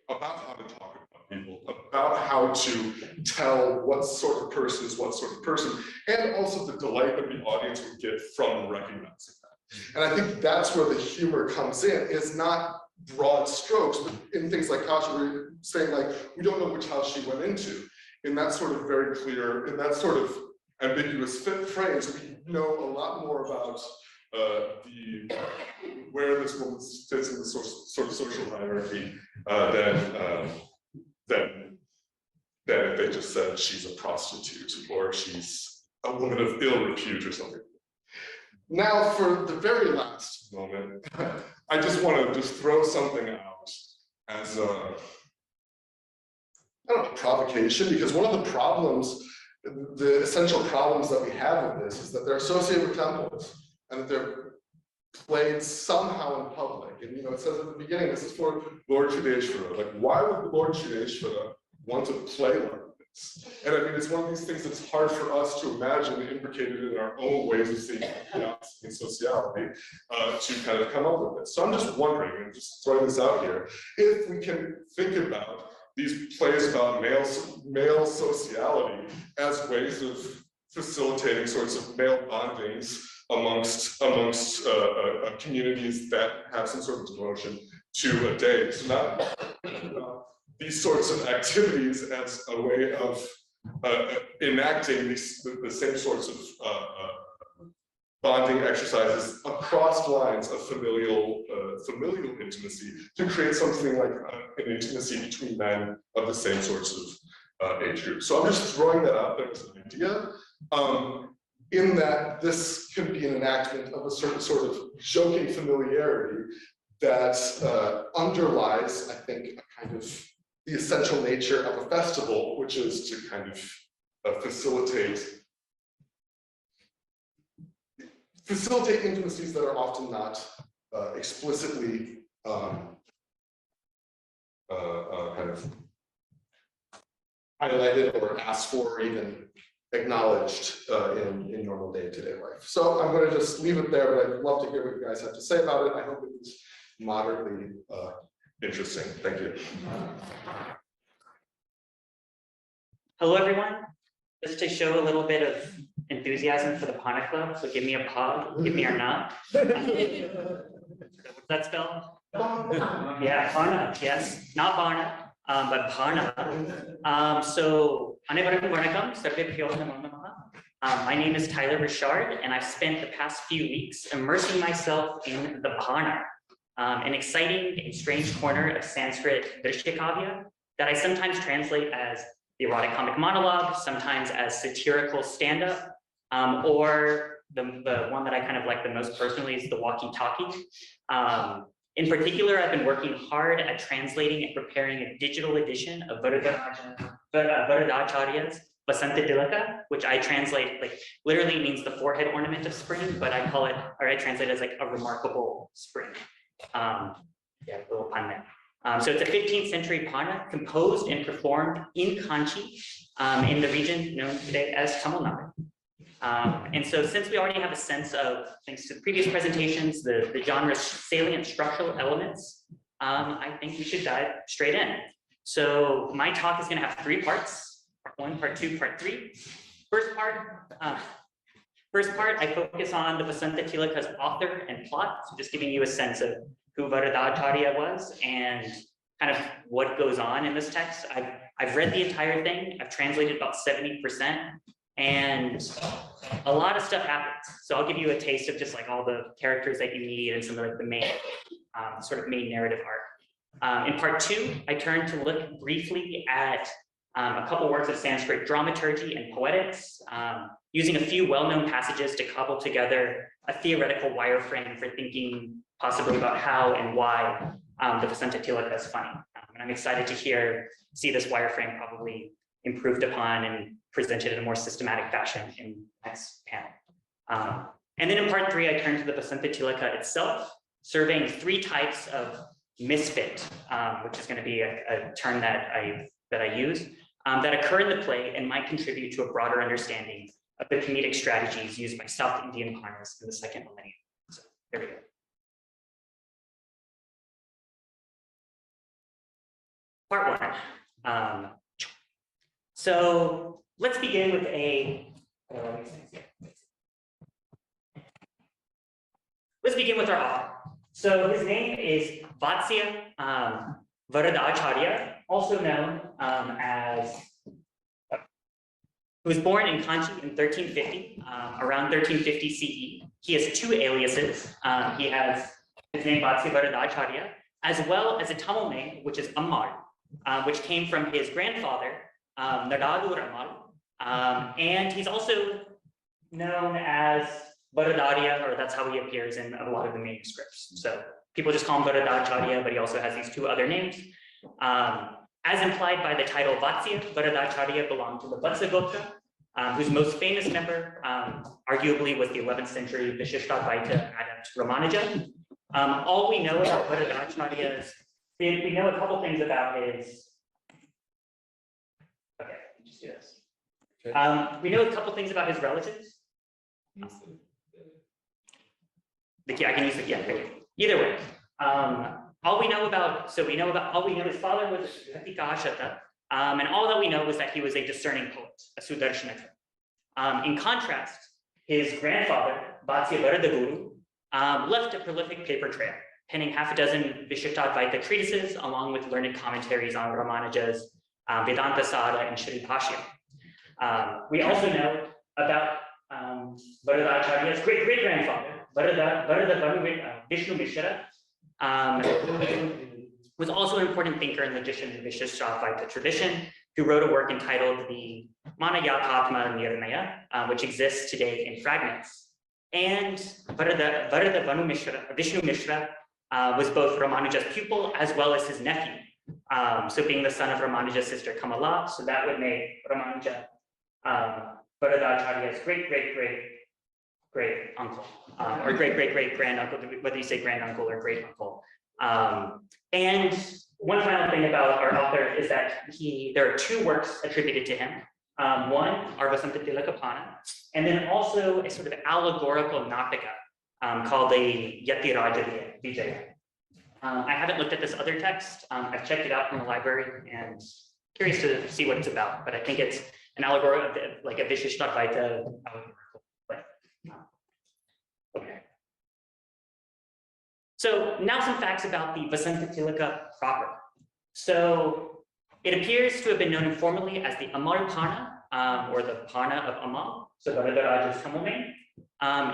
Speaker 4: about how to talk about people, about how to tell what sort of person is what sort of person, and also the delight that the audience would get from recognizing that. And I think that's where the humor comes in, is not broad strokes, but in things like Kashi, we're saying like, we don't know which house she went into. In that sort of very clear, in that sort of ambiguous phrase, we know a lot more about where this woman fits in the sort of social hierarchy than if they just said she's a prostitute or she's a woman of ill repute or something. Now, for the very last moment, I just want to just throw something out as I don't know, provocation, because one of the problems, the essential problems that we have with this is that they're associated with temples and that they're played somehow in public. And it says at the beginning, this is for Lord Chudeshwara. Like, why would Lord Chudeshwara want to play like this? And I mean, it's one of these things that's hard for us to imagine imbricated in our own ways of seeing sociality to kind of come up with this. So I'm just wondering, and just throwing this out here, if we can think about these plays about male sociality as ways of facilitating sorts of male bondings amongst communities that have some sort of devotion to a day. So not these sorts of activities as a way of enacting the same sorts of bonding exercises across lines of familial intimacy to create something like an intimacy between men of the same sorts of age groups. So I'm just throwing that out there as an idea. In that this can be an enactment of a certain sort of joking familiarity that underlies, I think, a kind of the essential nature of a festival, which is to kind of facilitate intimacies that are often not explicitly kind of highlighted or asked for or even acknowledged in normal day-to-day life. So I'm going to just leave it there, but I'd love to hear what you guys have to say about it. I hope it was moderately interesting. Thank you.
Speaker 5: Hello, everyone. Just to show a little bit of enthusiasm for the Pana Club, so give me a pog, give me a nod. What's that spell? Yeah, Pana, yes, not Bana, but Pana. So, anevarukkum vanakkam, sarvebhyo namo namaha. My name is Tyler Richard, and I've spent the past few weeks immersing myself in the Pana, an exciting and strange corner of Sanskrit Drishyakavya that I sometimes translate as the erotic comic monologue, sometimes as satirical stand-up, or the one that I kind of like the most personally is the walkie-talkie. In particular, I've been working hard at translating and preparing a digital edition of Varadacharya's Vasanta Tilaka, which I translate, like, literally means the forehead ornament of spring, but I call it, or I translate it as like a remarkable spring. Yeah, a little pun there. So it's a 15th century Pana composed and performed in Kanchi, in the region known today as Tamil Nadu. And so since we already have a sense of, thanks to the previous presentations, the genre's salient structural elements, I think we should dive straight in. So my talk is going to have 3 parts, part 1, part 2, part 3. First part, I focus on the Vasanta Tilaka's author and plot, so just giving you a sense of who Varadacharya was and kind of what goes on in this text. I've read the entire thing. I've translated about 70%, and a lot of stuff happens. So I'll give you a taste of just like all the characters that you need and some of like the main sort of main narrative arc. In part 2, I turn to look briefly at a couple works of Sanskrit dramaturgy and poetics, using a few well-known passages to cobble together a theoretical wireframe for thinking possibly about how and why the Vasanta Tilaka is funny. And I'm excited to see this wireframe probably improved upon and presented in a more systematic fashion in the next panel. And then in part 3, I turn to the Vasanta Tilaka itself, surveying 3 types of misfit, which is going to be a term that I use, that occur in the play and might contribute to a broader understanding of the comedic strategies used by South Indian Panas in the 2nd millennium. So there we go. Part 1. So let's begin with our author. So his name is Vatsya Varadacharya, also known as, who was born in Kanchi in 1350, around 1350 CE. He has 2 aliases. He has his name Vatsya Varadacharya, as well as a Tamil name, which is Ammar, which came from his grandfather, Nadadur Ammal. And he's also known as Varadacharya, or that's how he appears in a lot of the manuscripts. So people just call him Varadacharya, but he also has these 2 other names. As implied by the title Vatsya, Varadacharya belonged to the Vatsa Gotra, whose most famous member arguably was the 11th century Vishishtadvaita adept Ramanuja. All we know about Varadacharya is, we know a couple things about his, okay, just do this. We know a couple things about his relatives. I can use it, yeah, thank you. Either way, all we know his father was Hatikashata, and all that we know was that he was a discerning poet, a Sudarshanatra. In contrast, his grandfather, Vatsya Varadaguru, left a prolific paper trail, penning half a dozen Vishishtadvaita treatises, along with learned commentaries on Ramanuja's Vedanta Sada and Shri Bhashya. We also know about Varadacharya's great-great-grandfather, Varada Vishnu Mishra, was also an important thinker and logician in the Vishishtadvaita tradition, who wrote a work entitled the Manayatma Nirnaya, which exists today in fragments. And Varada Vishnu Mishra was both Ramanuja's pupil as well as his nephew. So being the son of Ramanuja's sister Kamala, so that would make Ramanuja Varadacharya's great uncle, or great grand uncle, whether you say grand uncle or great uncle. And one final thing about our author is that there are two works attributed to him. One, Arvasanta Tilakapana, and then also a sort of allegorical Natika called the Yati Raja Vijaya. I haven't looked at this other text. I've checked it out from the library and curious to see what it's about, but I think it's an allegory of like a Vishishtadvaita allegorical play. Okay. So now some facts about the Vasanta Tilaka proper. So it appears to have been known informally as the Amal Pana, or the Pana of Amal, so Varadaraja's Kamome.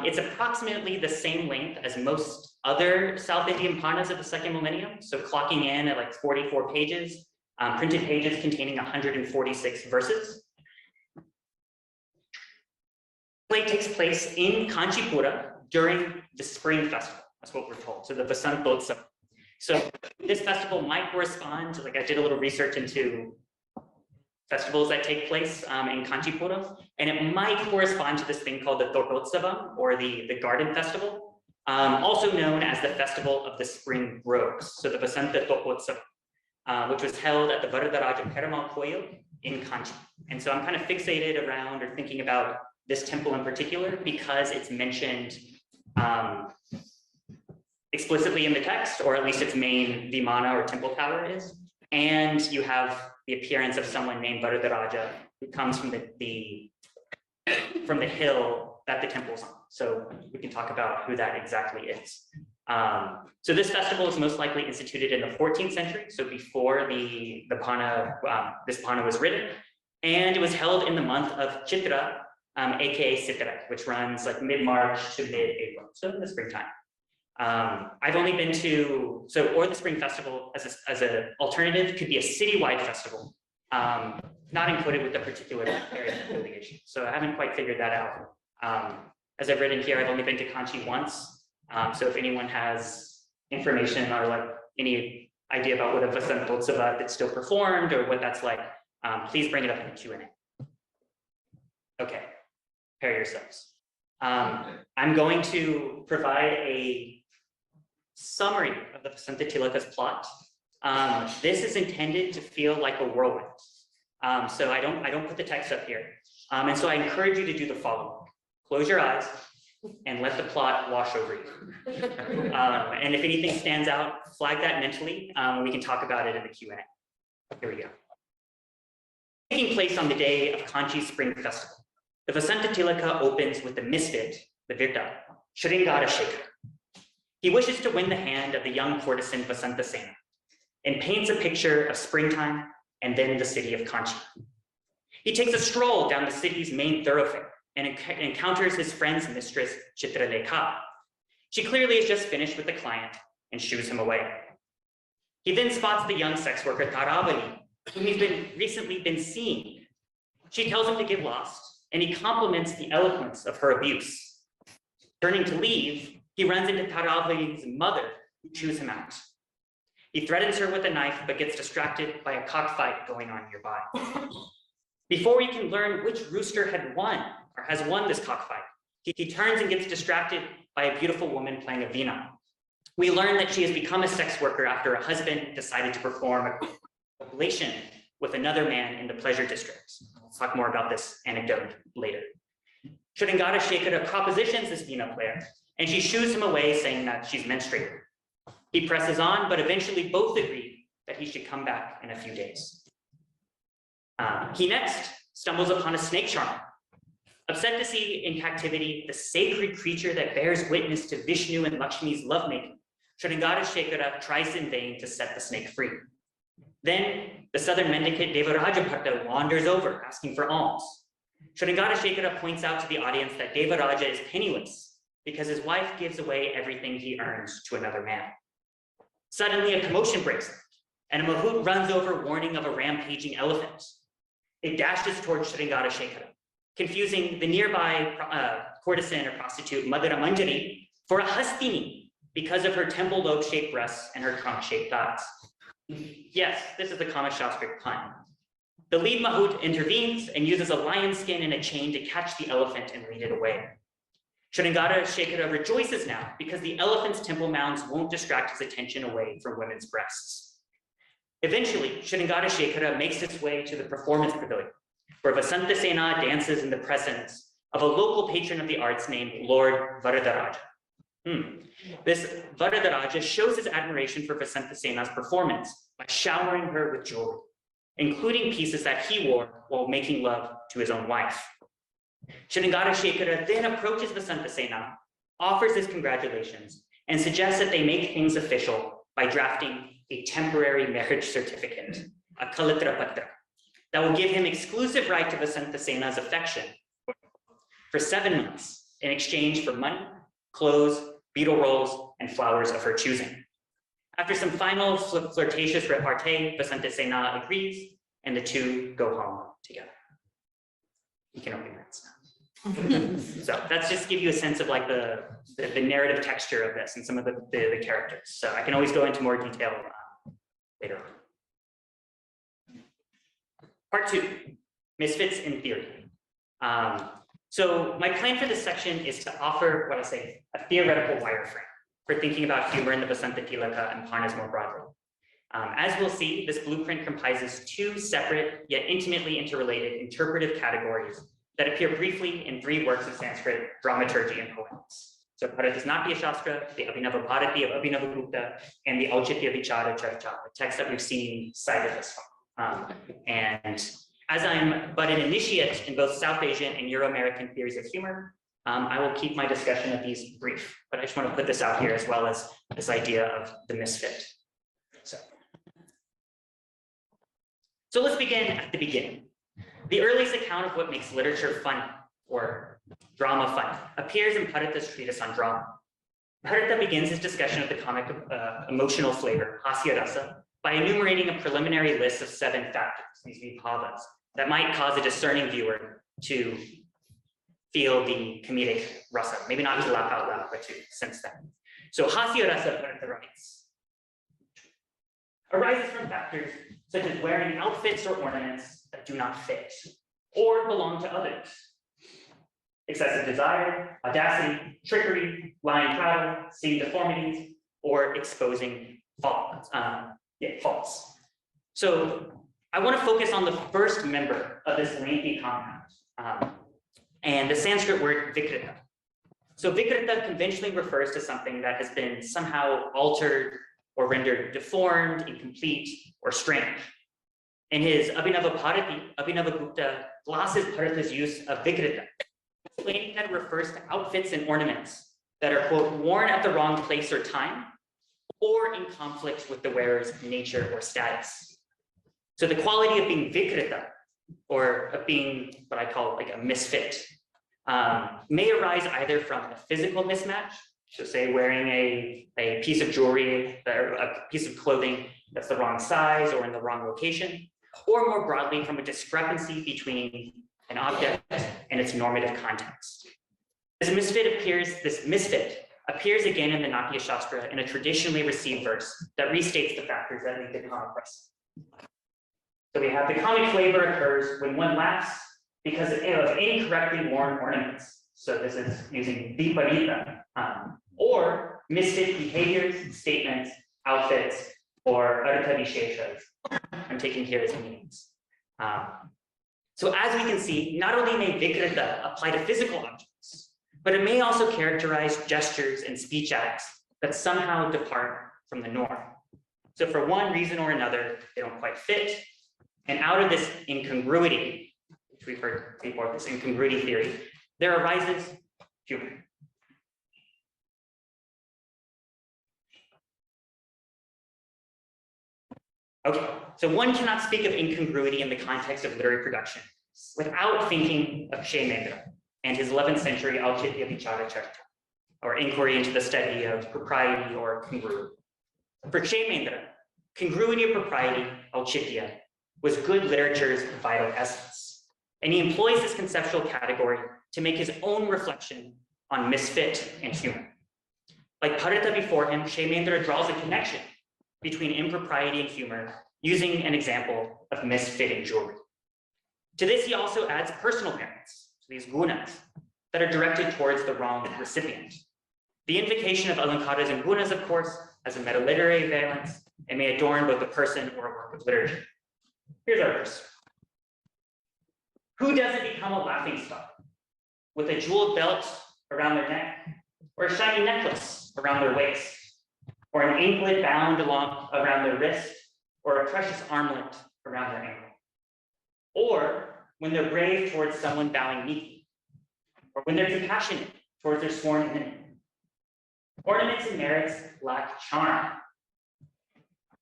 Speaker 5: It's approximately the same length as most other South Indian Panas of the second millennium, so clocking in at like 44 pages, printed pages containing 146 verses. Play takes place in Kanchipura during the spring festival. That's what we're told. So the Vasantotsav. So this festival might correspond to, like, I did a little research into festivals that take place in Kanchipura, and it might correspond to this thing called the Tototsavam, or the garden festival, also known as the Festival of the Spring Groves. So the Vasanta Tototsavam, which was held at the Varadaraja Perumal Koil in Kanchi. And so I'm kind of fixated around or thinking about this temple in particular because it's mentioned explicitly in the text, or at least its main Vimana or temple tower is. And you have the appearance of someone named Varadaraja who comes from the hill that the temple's on. So we can talk about who that exactly is. So this festival is most likely instituted in the 14th century, so before the Pana, this Pana was written, and it was held in the month of Chitra, aka Sitra, which runs like mid-March to mid-April, so in the springtime. I've only been to, or the Spring Festival as an alternative could be a citywide festival, not encoded with the particular area of affiliation. So I haven't quite figured that out. As I've written here, I've only been to Kanchi once. So if anyone has information or like any idea about what a Vasantotsava that's still performed or what that's like, please bring it up in the Q&A. Okay, prepare yourselves. I'm going to provide a summary of the Vasanta Tilaka's plot. This is intended to feel like a whirlwind. So I don't put the text up here. And so I encourage you to do the following. Close your eyes and let the plot wash over you. And if anything stands out, flag that mentally. We can talk about it in the Q&A. Here we go. Taking place on the day of Kanchi's Spring Festival, the Vasanta Tilaka opens with the misfit, the Virta, Shringara Shekhar. He wishes to win the hand of the young courtesan Vasanta Sena and paints a picture of springtime and then the city of Kanchi. He takes a stroll down the city's main thoroughfare and encounters his friend's mistress, Chitralekha. She clearly has just finished with the client and shoos him away. He then spots the young sex worker Taravali, whom he's recently been seeing. She tells him to get lost, and he compliments the eloquence of her abuse. Turning to leave, he runs into Taravali's mother, who chews him out. He threatens her with a knife, but gets distracted by a cockfight going on nearby. Before we can learn which rooster had won or has won this cockfight, he turns and gets distracted by a beautiful woman playing a veena. We learn that she has become a sex worker after a husband decided to perform a globalization with another man in the pleasure districts. We'll talk more about this anecdote later. Shuddingada Shekara propositions this veena player, and she shoos him away, saying that she's menstruating. He presses on, but eventually both agree that he should come back in a few days. He next stumbles upon a snake charmer. Upset to see in captivity the sacred creature that bears witness to Vishnu and Lakshmi's lovemaking, Shuddingada Shekara tries in vain to set the snake free. Then the southern mendicant Devaraja Bhatta wanders over, asking for alms. Shuddingada Shekara points out to the audience that Devaraja is penniless because his wife gives away everything he earns to another man. Suddenly, a commotion breaks out, and a mahout runs over, warning of a rampaging elephant. It dashes towards Shuddingada Shekara, confusing the nearby courtesan or prostitute Madhura Manjari for a hastini because of her temple lobe-shaped breasts and her trunk-shaped thighs. Yes, this is a Kama-shastric pun. The lead mahout intervenes and uses a lion skin and a chain to catch the elephant and lead it away. Shuddingada Shekara rejoices now because the elephant's temple mounds won't distract his attention away from women's breasts. Eventually, Shuddingada Shekara makes his way to the performance pavilion, where Vasanta Sena dances in the presence of a local patron of the arts named Lord Varadaraja. This Varadaraja shows his admiration for Vasanta Sena's performance by showering her with jewelry, including pieces that he wore while making love to his own wife. Shuddingada Shekara then approaches Vasanta Sena, offers his congratulations, and suggests that they make things official by drafting a temporary marriage certificate, a kalitra patra, that will give him exclusive right to Vasanta Sena's affection for 7 months in exchange for money, clothes, beetle rolls, and flowers of her choosing. After some final flirtatious repartee, Vasanta Sena agrees, and the two go home together. You can open your eyes now. So that's just to give you a sense of like the narrative texture of this and some of the characters. So I can always go into more detail later on. Part 2, misfits in theory. So my plan for this section is to offer what I say, a theoretical wireframe for thinking about humor in the Vasanta Tilaka and Parnas more broadly. As we'll see, this blueprint comprises 2 separate yet intimately interrelated interpretive categories that appear briefly in 3 works of Sanskrit dramaturgy and poetics. So Bharatasnatya Shastra, the Abhinava Bharati of Abhinavagupta, and the Auchitya Vichara Charcha, the text that we've seen cited thus far. And as I'm but an initiate in both South Asian and Euro-American theories of humor, I will keep my discussion of these brief, but I just want to put this out here as well as this idea of the misfit. So let's begin at the beginning. The earliest account of what makes literature funny, or drama funny, appears in Bharata's treatise on drama. Bharata begins his discussion of the comic emotional flavor, hasya rasa, by enumerating a preliminary list of 7 factors, these vibhavas, that might cause a discerning viewer to feel the comedic rasa, maybe not to laugh out loud, but to sense them. So hasya rasa, Bharata writes, arises from factors such as wearing outfits or ornaments that do not fit or belong to others. Excessive desire, audacity, trickery, lying prattle, seeing deformities, or exposing faults. So I want to focus on the first member of this lengthy compound, and the Sanskrit word vikrita. So vikrita conventionally refers to something that has been somehow altered or rendered deformed, incomplete, or strange. In his Abhinava Bharati, Abhinavagupta glosses Bharata's use of vikrita, explaining that it refers to outfits and ornaments that are, quote, worn at the wrong place or time, or in conflict with the wearer's nature or status. So the quality of being vikrita, or of being what I call like a misfit, may arise either from a physical mismatch, so say wearing a piece of jewelry or a piece of clothing that's the wrong size or in the wrong location, or more broadly from a discrepancy between an object and its normative context. This misfit appears again in the Natya Shastra in a traditionally received verse that restates the factors that make the comic present. So we have the comic flavor occurs when one laughs because of incorrectly worn ornaments. So this is using viparita, or misfit behaviors, statements, outfits, or artha visheshas. I'm taking here as meanings. So as we can see, not only may vikrita apply to physical objects, but it may also characterize gestures and speech acts that somehow depart from the norm. So for one reason or another, they don't quite fit. And out of this incongruity, which we've heard before, this incongruity theory, there arises humor. Okay, so one cannot speak of incongruity in the context of literary production without thinking of Shaymendra and his 11th century Auchitya Vichara Charta, or inquiry into the study of propriety or congruity. For Shaymendra, congruity or propriety, Auchitya, was good literature's vital essence. And he employs this conceptual category to make his own reflection on misfit and humor. Like Bharata before him, Shaymendra draws a connection between impropriety and humor using an example of misfitting jewelry. To this, he also adds personal merits, so these gunas, that are directed towards the wrong recipient. The invocation of alankaras and gunas, of course, has a metaliterary valence and may adorn both a person or a work of literature. Here's our verse. Who doesn't become a laughingstock with a jeweled belt around their neck, or a shiny necklace around their waist, or an anklet bound around their wrist, or a precious armlet around their ankle? Or when they're brave towards someone bowing meekly, or when they're compassionate towards their sworn enemy. Ornaments and merits lack charm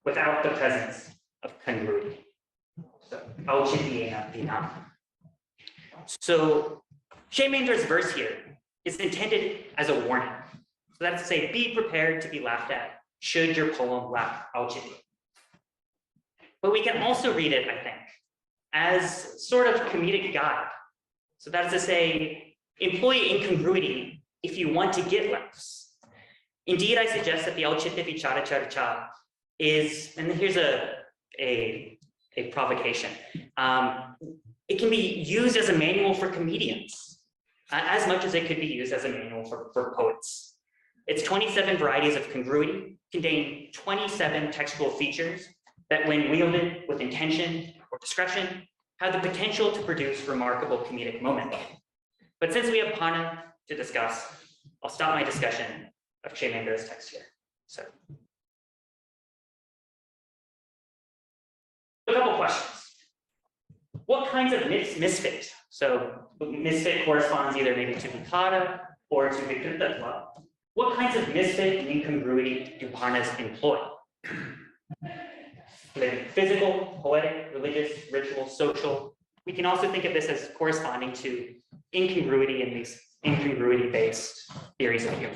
Speaker 5: without the presence of congruity. So, auchitya vinam. So, Shaymendra's verse here is intended as a warning. So that's to say, be prepared to be laughed at should your poem lack auchitya. But we can also read it, I think, as sort of comedic guide. So that's to say, employ incongruity if you want to get laughs. Indeed, I suggest that the Auchitya Vichara Charcha is, and here's a provocation. It can be used as a manual for comedians, as much as it could be used as a manual for poets. Its 27 varieties of congruity contain 27 textual features that, when wielded with intention or discretion, have the potential to produce remarkable comedic moments. But since we have Pana to discuss, I'll stop my discussion of Shaymendra's text here. So, a couple questions. What kinds of misfit? So misfit corresponds either maybe to Vikara or to Vikritatva. What kinds of misfit and incongruity do Parnas employ? Physical, poetic, religious, ritual, social. We can also think of this as corresponding to incongruity in these incongruity-based theories of humor.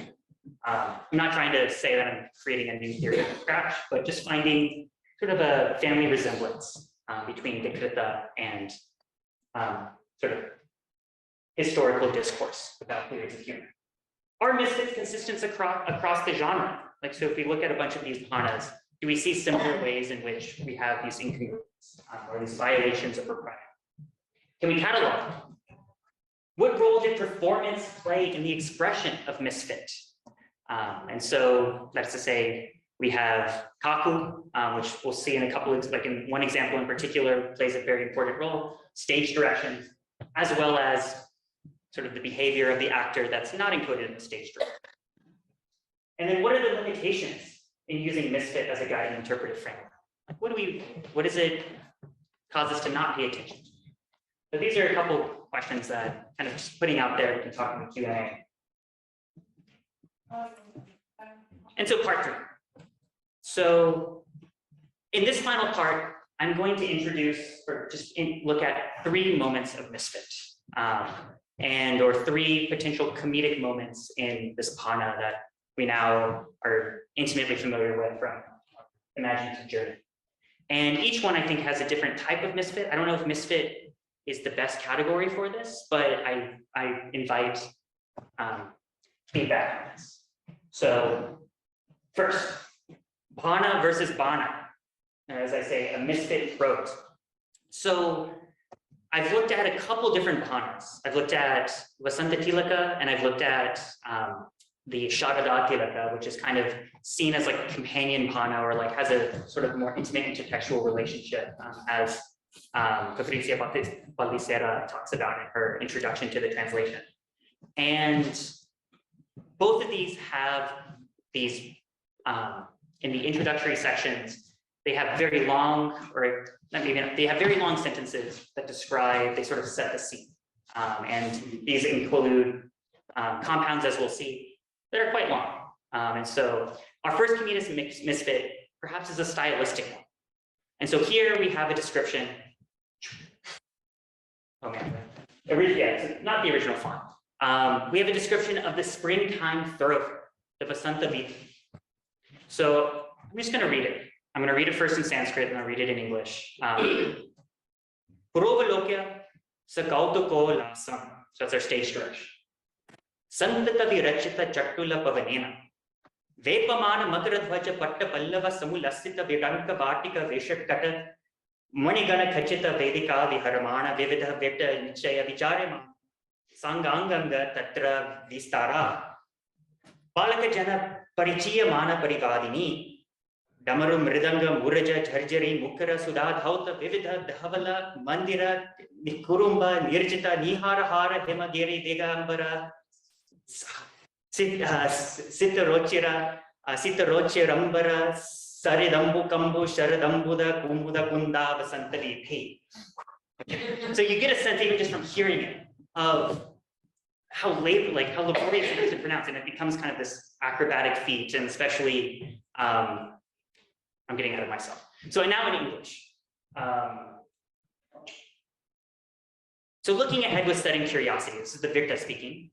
Speaker 5: I'm not trying to say that I'm creating a new theory from scratch, but just finding sort of a family resemblance between Vikrita and sort of historical discourse about theories of humor. Are misfits consistent across the genre? Like, so if we look at a bunch of these Panas, do we see similar ways in which we have these incongruencies or these violations of propriety? Can we catalog them? What role did performance play in the expression of misfit? And so that's to say, we have Kaku, which we'll see in a couple of, like in one example in particular, plays a very important role, stage direction, as well as sort of the behavior of the actor that's not encoded in the stage direction. And then what are the limitations in using misfit as a guide and interpretive framework? Like what does it cause us to not pay attention to? So these are a couple questions that kind of just putting out there and talking to Q&A. And so part 3. So in this final part, I'm going to introduce or just look at 3 moments of misfit or 3 potential comedic moments in this Pana that we now are intimately familiar with from Imaginative Journey. And each one I think has a different type of misfit. I don't know if misfit is the best category for this, but I invite feedback on this. So first, Bhana versus Bana, as I say, a misfit prose. So I've looked at a couple different Bhanas. I've looked at Vasanta Tilaka and I've looked at the Sharada Tilaka, which is kind of seen as like a companion Bhana or like has a sort of more intimate intertextual relationship as Patrizia Pallicera talks about in her introduction to the translation. And both of these have these, in the introductory sections, they have very long, or not even, they have very long sentences that describe, they sort of set the scene. And these include compounds, as we'll see, that are quite long. And so our first communis misfit perhaps is a stylistic one. And so here we have a description. Oh man, yeah, it's not the original font. We have a description of the springtime thoroughfare, the Vasanta Vita. So I'm just going to read it. I'm going to read it first in Sanskrit and I'll read it in English. Purovalokya Sakautuko Lasam. So that's our stage stretch. Sandata Virachita Chattula Pavanena. Vepamana Makaradvaja Patta Pallava Samulasita Vidanka Vartika Veshatkata Manigana Kachita Vedika Viharamana Vivida Veta Nichaya Vicharema Sanganganga Tatra Vistara Palaka Jana Parichiya Mana Parivadini Damaru Mridanga Muraja Jharjari Mukara Sudadhauta Vividha Dhavala Mandira Nikurumba Nirjita Nihara Hara Himagiri Digambara Sitarochira Sitarocirambara Saridambu Kambu Sharadambuda Kumbuda Kunda Vasantali P. So you get a sense even just from hearing it of how laborious it is to pronounce, and it becomes kind of this acrobatic feat, and especially I'm getting ahead of myself. So now in English. So looking ahead with setting curiosity, this is the Virta speaking.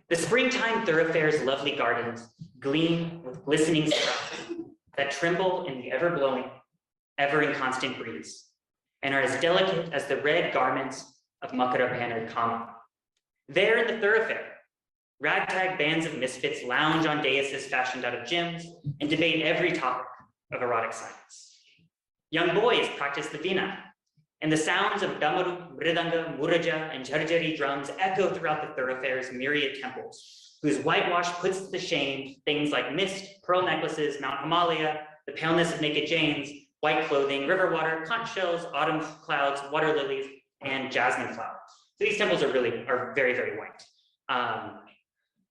Speaker 5: The springtime thoroughfare's lovely gardens gleam with glistening sprouts that tremble in the ever-blowing, ever-inconstant breeze, and are as delicate as the red garments of Makara-bannered Kama. There in the thoroughfare, ragtag bands of misfits lounge on daises fashioned out of gyms and debate every topic of erotic science. Young boys practice the Veena, and the sounds of Damaru, Mridanga, Muraja, and Jharjari drums echo throughout the thoroughfare's myriad temples, whose whitewash puts to shame things like mist, pearl necklaces, Mount Himalaya, the paleness of naked Janes, white clothing, river water, conch shells, autumn clouds, water lilies, and jasmine flowers. So these temples are very, very white.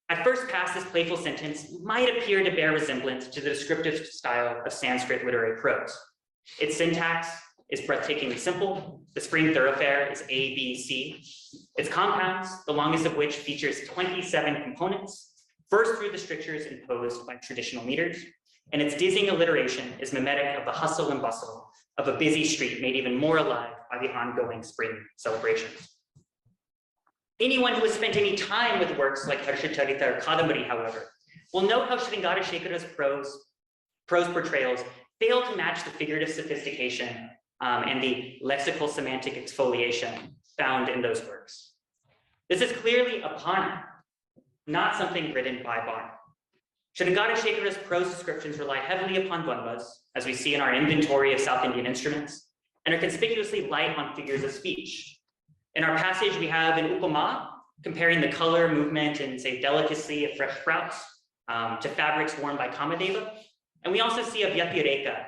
Speaker 5: At first pass, this playful sentence might appear to bear resemblance to the descriptive style of Sanskrit literary prose. Its syntax is breathtakingly simple. The spring thoroughfare is A, B, C. Its compounds, the longest of which features 27 components, burst through the strictures imposed by traditional meters, and its dizzying alliteration is mimetic of the hustle and bustle of a busy street made even more alive by the ongoing spring celebrations. Anyone who has spent any time with works like Harshatarita or Kadambari, however, will note how Sringara Shekhara's prose portrayals fail to match the figurative sophistication and the lexical semantic exfoliation found in those works. This is clearly a Bhana, not something written by Bhana. Sringara Shekhara's prose descriptions rely heavily upon dvandvas, as we see in our inventory of South Indian instruments, and are conspicuously light on figures of speech. In our passage, we have an upama, comparing the color, movement, and say delicacy of fresh sprouts to fabrics worn by Kamadeva. And we also see a Vyatireka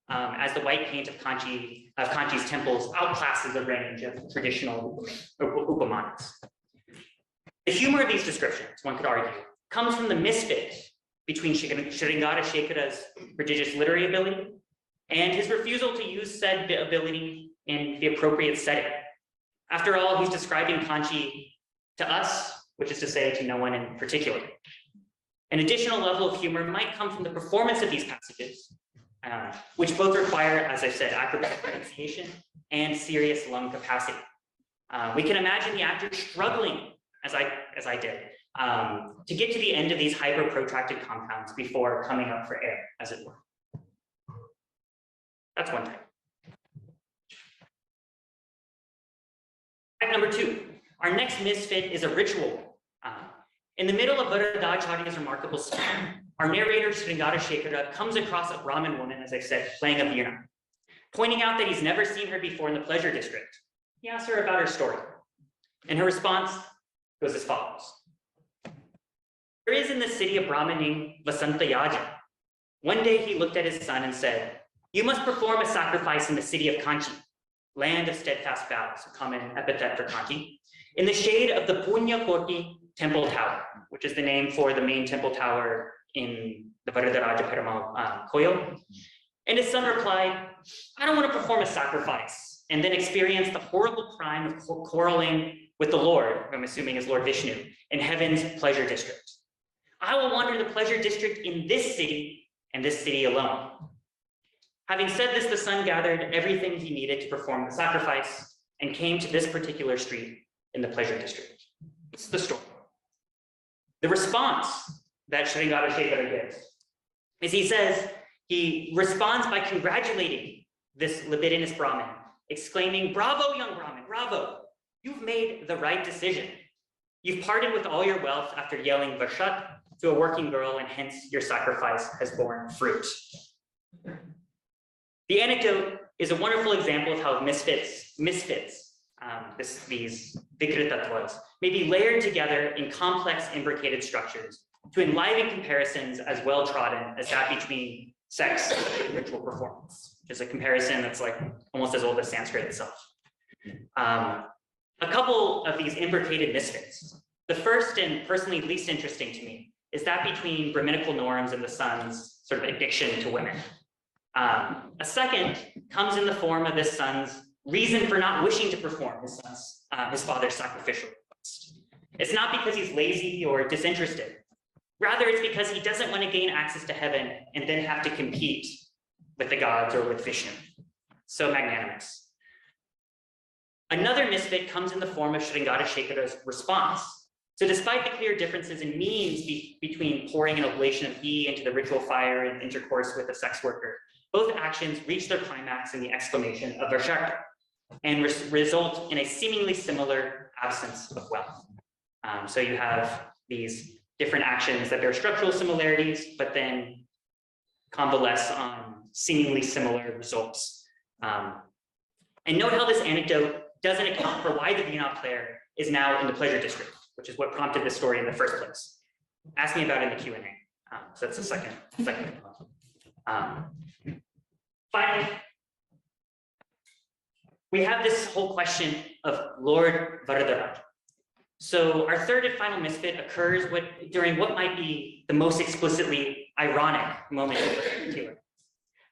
Speaker 5: as the white paint of Kanchi's temples outclasses the range of traditional upamanas. The humor of these descriptions, one could argue, comes from the misfit between Sringara Shekhara's prodigious literary ability and his refusal to use said ability in the appropriate setting. After all, he's describing Kanchi to us, which is to say to no one in particular. An additional level of humor might come from the performance of these passages, which both require, as I said, acrobatic pronunciation and serious lung capacity. We can imagine the actor struggling, as I did, to get to the end of these hyper-protracted compounds before coming up for air, as it were. That's one type. Type number two, our next misfit is a ritual. In the middle of Varadacharya's remarkable scheme our narrator Sringara Shekhara comes across a Brahmin woman, as I said, playing a veena, pointing out that he's never seen her before in the pleasure district. He asks her about her story, and her response goes as follows. There is in the city a Brahmin named Vasantayaja. One day he looked at his son and said, "You must perform a sacrifice in the city of Kanchi, land of steadfast vows," a common epithet for Kanchi, in the shade of the Punya Koti temple tower, which is the name for the main temple tower in the Varadaraja Perumal Koil. And his son replied, "I don't want to perform a sacrifice and then experience the horrible crime of quarreling with the Lord," who I'm assuming is Lord Vishnu, in heaven's pleasure district. "I will wander the pleasure district in this city and this city alone." Having said this, the son gathered everything he needed to perform the sacrifice and came to this particular street in the pleasure district. This is the story. The response that Sringara Shekhara gives is he responds by congratulating this libidinous Brahmin, exclaiming, "Bravo, young Brahmin, bravo. You've made the right decision. You've parted with all your wealth after yelling Vashat to a working girl, and hence your sacrifice has borne fruit." The anecdote is a wonderful example of how misfits, these Vikritatvas, may be layered together in complex imbricated structures to enliven comparisons as well trodden as that between sex and ritual performance, which is a comparison that's like almost as old as Sanskrit itself. A couple of these imbricated misfits. The first and personally least interesting to me is that between Brahminical norms and the son's sort of addiction to women. A second comes in the form of this son's reason for not wishing to perform his father's sacrificial request. It's not because he's lazy or disinterested. Rather, it's because he doesn't want to gain access to heaven and then have to compete with the gods or with Vishnu. So magnanimous. Another misfit comes in the form of Sringara Shekhara's response. So despite the clear differences in means between pouring an oblation of ghee into the ritual fire and intercourse with a sex worker, both actions reach their climax in the exclamation of Varsharta and result in a seemingly similar absence of wealth. So you have these different actions that bear structural similarities, but then convalesce on seemingly similar results. And note how this anecdote doesn't account for why the Veena player is now in the pleasure district, which is what prompted this story in the first place. Ask me about it in the Q&A. So that's the second. Finally, we have this whole question of Lord Varadaraja. So our third and final misfit occurs during what might be the most explicitly ironic moment of the particular.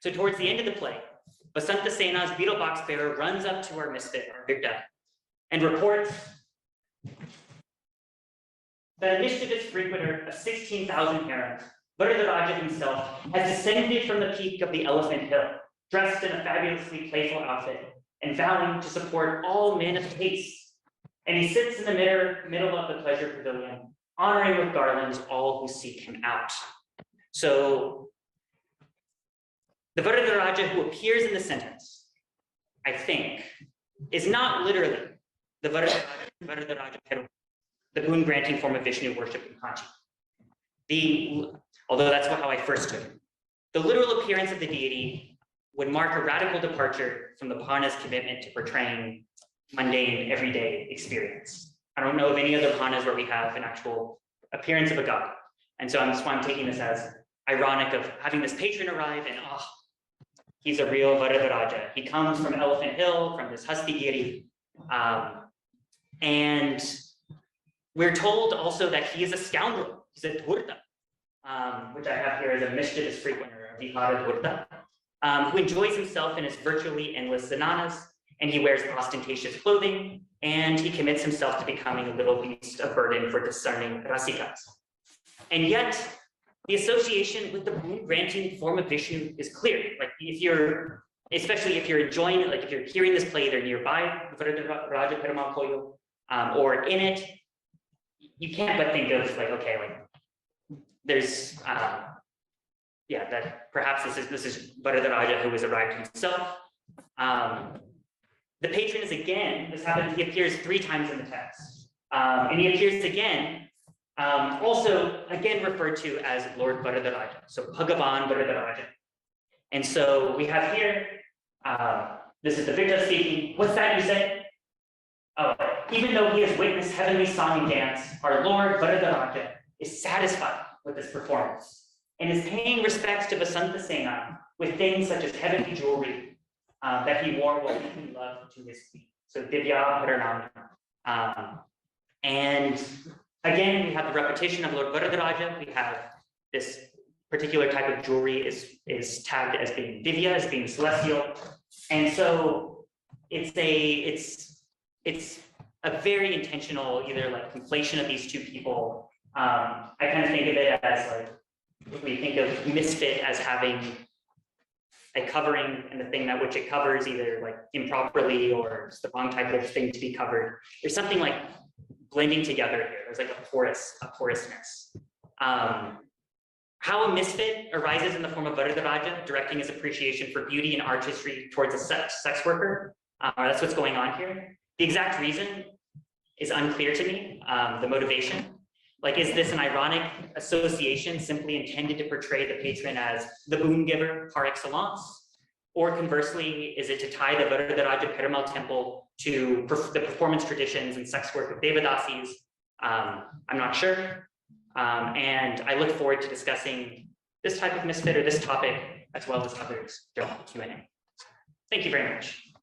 Speaker 5: So towards the end of the play, Vasanta Sena's beetle box bearer runs up to our misfit, our Vigda, and reports that a mischievous frequenter of 16,000 harems, Varadaraja himself, has descended from the peak of the Elephant Hill, dressed in a fabulously playful outfit, and vowing to support all men of taste. And he sits in the middle of the pleasure pavilion, honoring with garlands all who seek him out. So the Varadaraja who appears in the sentence, I think, is not literally the Varadaraja Perumal, the boon-granting form of Vishnu worship in Kanchi. Although that's how I first took it. The literal appearance of the deity would mark a radical departure from the Bhana's commitment to portraying mundane, everyday experience. I don't know of any other Bhanas where we have an actual appearance of a god. And so that's why I'm taking this as ironic of having this patron arrive and, he's a real Varadaraja. He comes from Elephant Hill, from this Hastigiri. And we're told also that he is a scoundrel. He's a dhurta, which I have here as a mischievous frequenter of Vihara dhurta, who enjoys himself in his virtually endless sananas, and he wears ostentatious clothing, and he commits himself to becoming a little beast of burden for discerning rasikas. And yet, the association with the boon-granting form of Vishnu is clear. Like especially if you're enjoying it, like if you're hearing this play either nearby Varadaraja Perumal Koil, or in it, you can't but think of there's that perhaps this is Varadaraja who has arrived himself. The patron is again, he appears 3 times in the text. And he appears again Also, again, referred to as Lord Varadaraja, so Bhagavan Varadaraja. And so we have here, this is the victor speaking. What's that you said? Oh, even though he has witnessed heavenly song and dance, our Lord Varadaraja is satisfied with this performance and is paying respects to Vasanta Sena with things such as heavenly jewelry that he wore while making love to his queen. So Divya Paranam. And again, we have the repetition of Lord Varadaraja. We have this particular type of jewelry is tagged as being Divya, as being celestial. And so it's a very intentional, either like conflation of these two people. I kind of think of it as like, if we think of misfit as having a covering and the thing that which it covers either like improperly or it's the wrong type of thing to be covered. There's something like blending together here. There's like a porousness. How a misfit arises in the form of Varadaraja, directing his appreciation for beauty and artistry towards a sex worker. That's what's going on here. The exact reason is unclear to me, the motivation. Like, is this an ironic association simply intended to portray the patron as the boon giver par excellence? Or conversely, is it to tie the Varadaraja Perumal temple to the performance traditions and sex work of Devadasis? I'm not sure. And I look forward to discussing this type of misfit or this topic as well as others during the Q&A. Thank you very much.